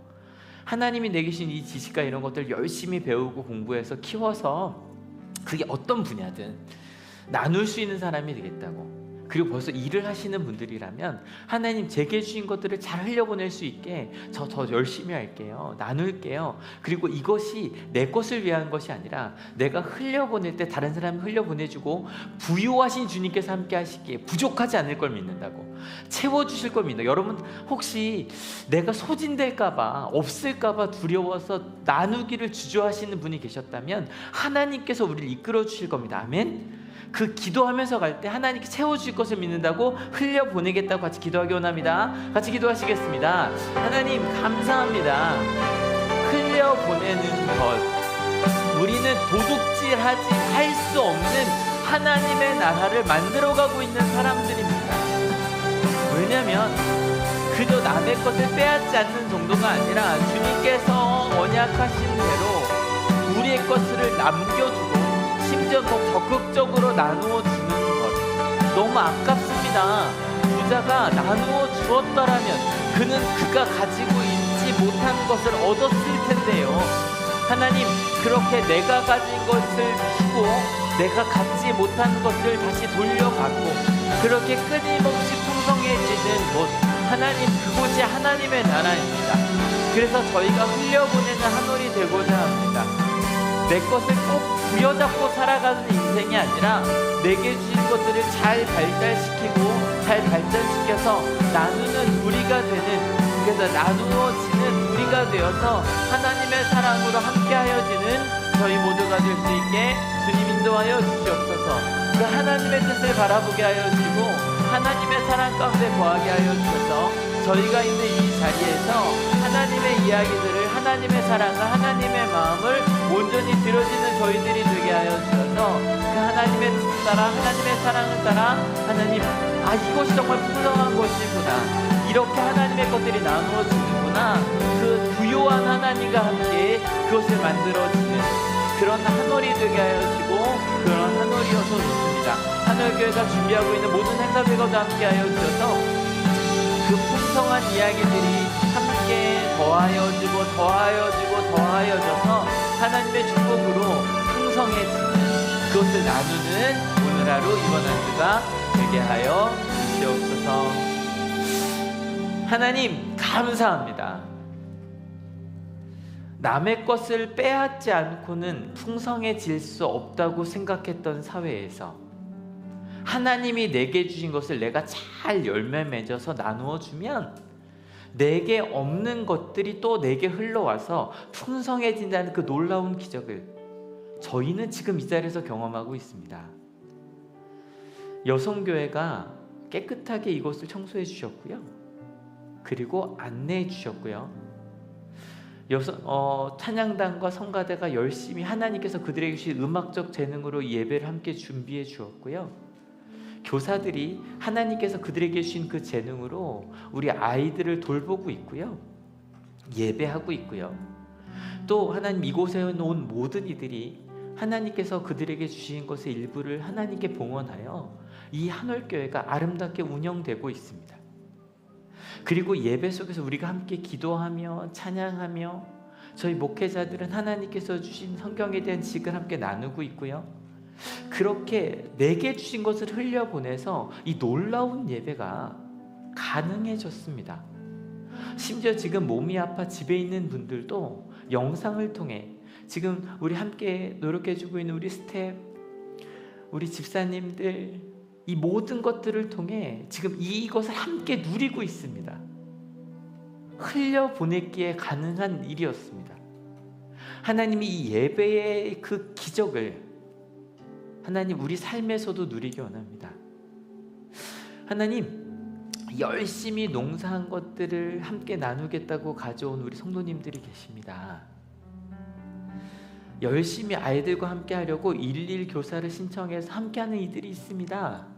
하나님이 내게 주신 이 지식과 이런 것들을 열심히 배우고 공부해서 키워서 그게 어떤 분야든 나눌 수 있는 사람이 되겠다고. 그리고 벌써 일을 하시는 분들이라면 하나님 제게 주신 것들을 잘 흘려보낼 수 있게 저 더 열심히 할게요. 나눌게요. 그리고 이것이 내 것을 위한 것이 아니라 내가 흘려보낼 때 다른 사람이 흘려보내주고 부유하신 주님께서 함께 하시기에 부족하지 않을 걸 믿는다고. 채워주실 걸 믿는다. 여러분 혹시 내가 소진될까봐 없을까봐 두려워서 나누기를 주저하시는 분이 계셨다면 하나님께서 우리를 이끌어 주실 겁니다. 아멘. 그 기도하면서 갈 때 하나님께 채워주실 것을 믿는다고 흘려보내겠다고 같이 기도하기 원합니다. 같이 기도하시겠습니다. 하나님 감사합니다. 흘려보내는 것, 우리는 도둑질하지 할 수 없는 하나님의 나라를 만들어가고 있는 사람들입니다. 왜냐하면 그저 남의 것을 빼앗지 않는 정도가 아니라 주님께서 언약하신 대로 우리의 것을 남겨주고 심지어 더 적극적으로 나누어 주는 것, 너무 아깝습니다. 부자가 나누어 주었더라면 그는 그가 가지고 있지 못한 것을 얻었을 텐데요. 하나님, 그렇게 내가 가진 것을 주고 내가 갖지 못한 것을 다시 돌려받고 그렇게 끊임없이 풍성해지는 곳, 하나님, 그곳이 하나님의 나라입니다. 그래서 저희가 흘려보내는 한올이 되고자 합니다. 내 것을 꼭 부여잡고 살아가는 인생이 아니라 내게 주신 것들을 잘 발달시키고 잘 발전시켜서 나누는 우리가 되는, 그래서 나누어지는 우리가 되어서 하나님의 사랑으로 함께하여지는 저희 모두가 될 수 있게 주님 인도하여 주시옵소서. 그 하나님의 뜻을 바라보게 하여 주시고 하나님의 사랑 가운데 거하게 하여 주셔서 저희가 있는 이 자리에서 하나님의 이야기들을, 하나님의 사랑을, 하나님의 마음을 온전히 들어지는 저희들이 되게 하여 주셔서 그 하나님의 뜻을 따라, 하나님의 사랑을 따라 하나님, 이것이 정말 풍성한 것이구나, 이렇게 하나님의 것들이 나누어지는구나, 그 부요한 하나님과 함께 그것을 만들어지는 그런 한올이 되게 하여 주시고 그런 한올이어서 좋습니다. 한올교회가 준비하고 있는 모든 행사들과도 함께 하여 주셔서 그 풍성한 이야기들이 함께 더하여지고 더하여지고 더하여져서 하나님의 축복으로 풍성해지는, 그것을 나누는 오늘 하루 이번 한 주가 되게 하여 주시옵소서. 하나님 감사합니다. 남의 것을 빼앗지 않고는 풍성해질 수 없다고 생각했던 사회에서 하나님이 내게 주신 것을 내가 잘 열매 맺어서 나누어 주면 내게 없는 것들이 또 내게 흘러와서 풍성해진다는 그 놀라운 기적을 저희는 지금 이 자리에서 경험하고 있습니다. 여성교회가 깨끗하게 이곳을 청소해 주셨고요. 그리고 안내해 주셨고요. 찬양단과 성가대가 열심히 하나님께서 그들에게 주신 음악적 재능으로 예배를 함께 준비해 주었고요. 교사들이 하나님께서 그들에게 주신 그 재능으로 우리 아이들을 돌보고 있고요. 예배하고 있고요. 또 하나님 이곳에 온 모든 이들이 하나님께서 그들에게 주신 것의 일부를 하나님께 봉헌하여 이 한올교회가 아름답게 운영되고 있습니다. 그리고 예배 속에서 우리가 함께 기도하며 찬양하며 저희 목회자들은 하나님께서 주신 성경에 대한 지식을 함께 나누고 있고요. 그렇게 내게 주신 것을 흘려보내서 이 놀라운 예배가 가능해졌습니다. 심지어 지금 몸이 아파 집에 있는 분들도 영상을 통해 지금 우리 함께 노력해주고 있는 우리 스태프, 우리 집사님들 이 모든 것들을 통해 지금 이것을 함께 누리고 있습니다. 흘려보냈기에 가능한 일이었습니다. 하나님이 이 예배의 그 기적을 하나님 우리 삶에서도 누리기 원합니다. 하나님 열심히 농사한 것들을 함께 나누겠다고 가져온 우리 성도님들이 계십니다. 열심히 아이들과 함께 하려고 11 교사를 신청해서 함께하는 이들이 있습니다.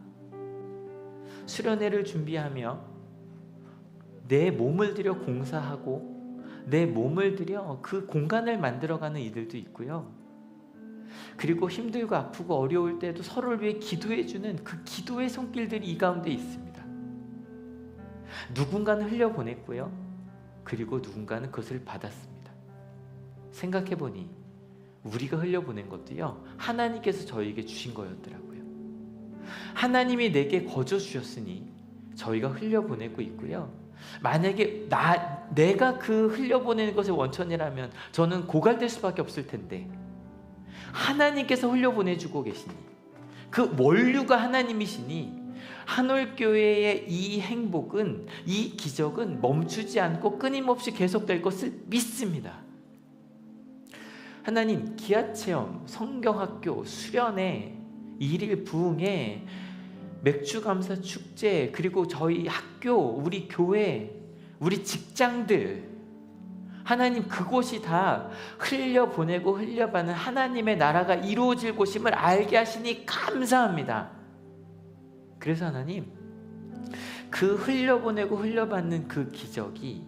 수련회를 준비하며 내 몸을 들여 공사하고 내 몸을 들여 그 공간을 만들어가는 이들도 있고요. 그리고 힘들고 아프고 어려울 때도 서로를 위해 기도해주는 그 기도의 손길들이 이 가운데 있습니다. 누군가는 흘려보냈고요. 그리고 누군가는 그것을 받았습니다. 생각해보니 우리가 흘려보낸 것도요, 하나님께서 저희에게 주신 거였더라고요. 하나님이 내게 거저 주셨으니 저희가 흘려보내고 있고요. 만약에 내가 그 흘려보내는 것의 원천이라면 저는 고갈될 수밖에 없을 텐데 하나님께서 흘려보내주고 계시니 그 원류가 하나님이시니 한올교회의 이 행복은, 이 기적은 멈추지 않고 끊임없이 계속될 것을 믿습니다. 하나님 기아체험, 성경학교, 수련회, 일일 부흥회, 맥주감사 축제, 그리고 저희 학교, 우리 교회, 우리 직장들, 하나님 그곳이 다 흘려보내고 흘려받는 하나님의 나라가 이루어질 곳임을 알게 하시니 감사합니다. 그래서 하나님 그 흘려보내고 흘려받는 그 기적이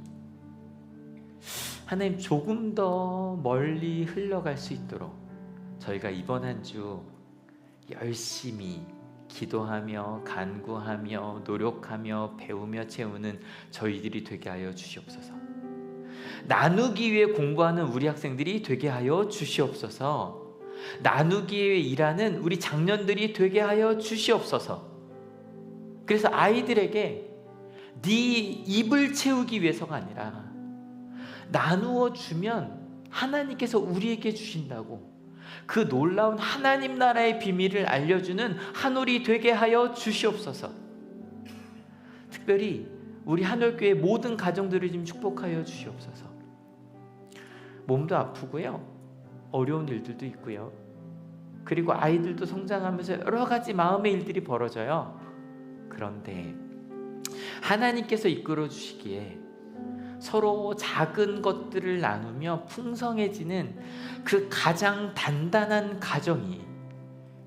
하나님 조금 더 멀리 흘러갈 수 있도록 저희가 이번 한 주 열심히 기도하며 간구하며 노력하며 배우며 채우는 저희들이 되게 하여 주시옵소서. 나누기 위해 공부하는 우리 학생들이 되게 하여 주시옵소서. 나누기 위해 일하는 우리 장년들이 되게 하여 주시옵소서. 그래서 아이들에게 네 입을 채우기 위해서가 아니라 나누어 주면 하나님께서 우리에게 주신다고 그 놀라운 하나님 나라의 비밀을 알려주는 한올이 되게 하여 주시옵소서. 특별히 우리 한올교회 모든 가정들을 좀 축복하여 주시옵소서. 몸도 아프고요, 어려운 일들도 있고요, 그리고 아이들도 성장하면서 여러 가지 마음의 일들이 벌어져요. 그런데 하나님께서 이끌어 주시기에 서로 작은 것들을 나누며 풍성해지는 그 가장 단단한 가정이,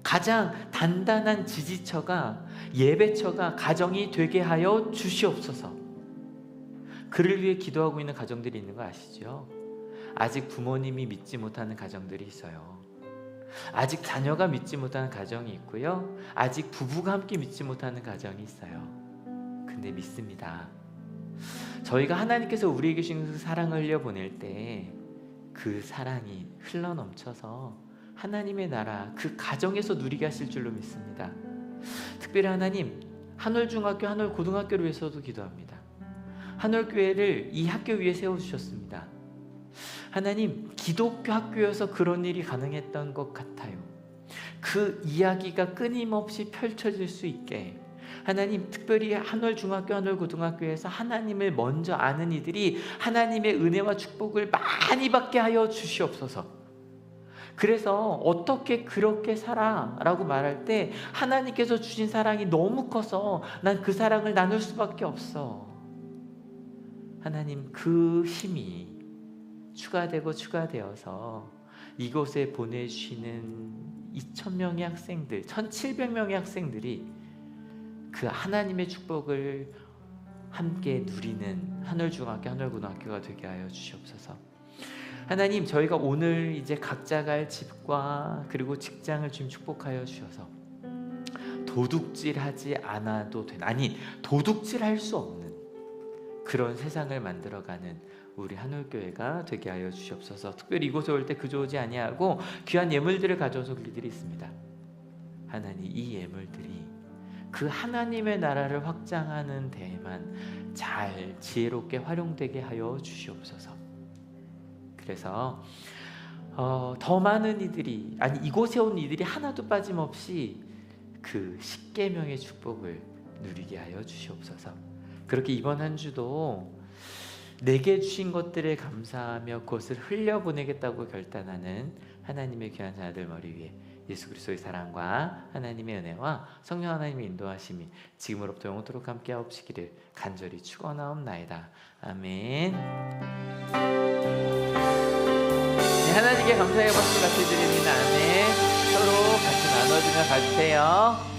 가장 단단한 지지처가, 예배처가 가정이 되게 하여 주시옵소서. 그를 위해 기도하고 있는 가정들이 있는 거 아시죠? 아직 부모님이 믿지 못하는 가정들이 있어요. 아직 자녀가 믿지 못하는 가정이 있고요. 아직 부부가 함께 믿지 못하는 가정이 있어요. 근데 믿습니다. 저희가 하나님께서 우리에게 주신 그 사랑을 흘려보낼 때 그 사랑이 흘러넘쳐서 하나님의 나라 그 가정에서 누리게 하실 줄로 믿습니다. 특별히 하나님 한올중학교, 한올고등학교를 위해서도 기도합니다. 한올교회를 이 학교 위에 세워주셨습니다. 하나님, 기독교 학교여서 그런 일이 가능했던 것 같아요. 그 이야기가 끊임없이 펼쳐질 수 있게 하나님, 특별히 한올중학교, 한올고등학교에서 하나님을 먼저 아는 이들이 하나님의 은혜와 축복을 많이 받게 하여 주시옵소서. 그래서 어떻게 그렇게 살아? 라고 말할 때 하나님께서 주신 사랑이 너무 커서 난 그 사랑을 나눌 수밖에 없어. 하나님, 그 힘이 추가되어서 이곳에 보내주시는 2,000명의 학생들, 1,700명의 학생들이 그 하나님의 축복을 함께 누리는 한올중학교, 한올고등학교가 되게 하여 주시옵소서. 하나님, 저희가 오늘 이제 각자 갈 집과 그리고 직장을 주님 축복하여 주셔서 도둑질하지 않아도 되는, 아니 도둑질할 수 없는 그런 세상을 만들어가는 우리 한올교회가 되게 하여 주시옵소서. 특별히 이곳에 올 때 그저 오지 아니하고 귀한 예물들을 가져오서 우리들이 있습니다. 하나님, 이 예물들이 그 하나님의 나라를 확장하는 데에만 잘 지혜롭게 활용되게 하여 주시옵소서. 그래서 더 많은 이들이, 아니 이곳에 온 이들이 하나도 빠짐없이 그 십계명의 축복을 누리게 하여 주시옵소서. 그렇게 이번 한 주도 내게 주신 것들에 감사하며 그것을 흘려보내겠다고 결단하는 하나님의 귀한 자녀들 머리 위에 예수 그리스도의 사랑과 하나님의 은혜와 성령 하나님의 인도하심이 지금으로부터 영원토록 함께 하옵시기를 간절히 축원하옵나이다. 아멘. 네, 하나님께 감사의 박수 같이 드립니다. 아멘. 서로 같이 나눠주며 가주세요.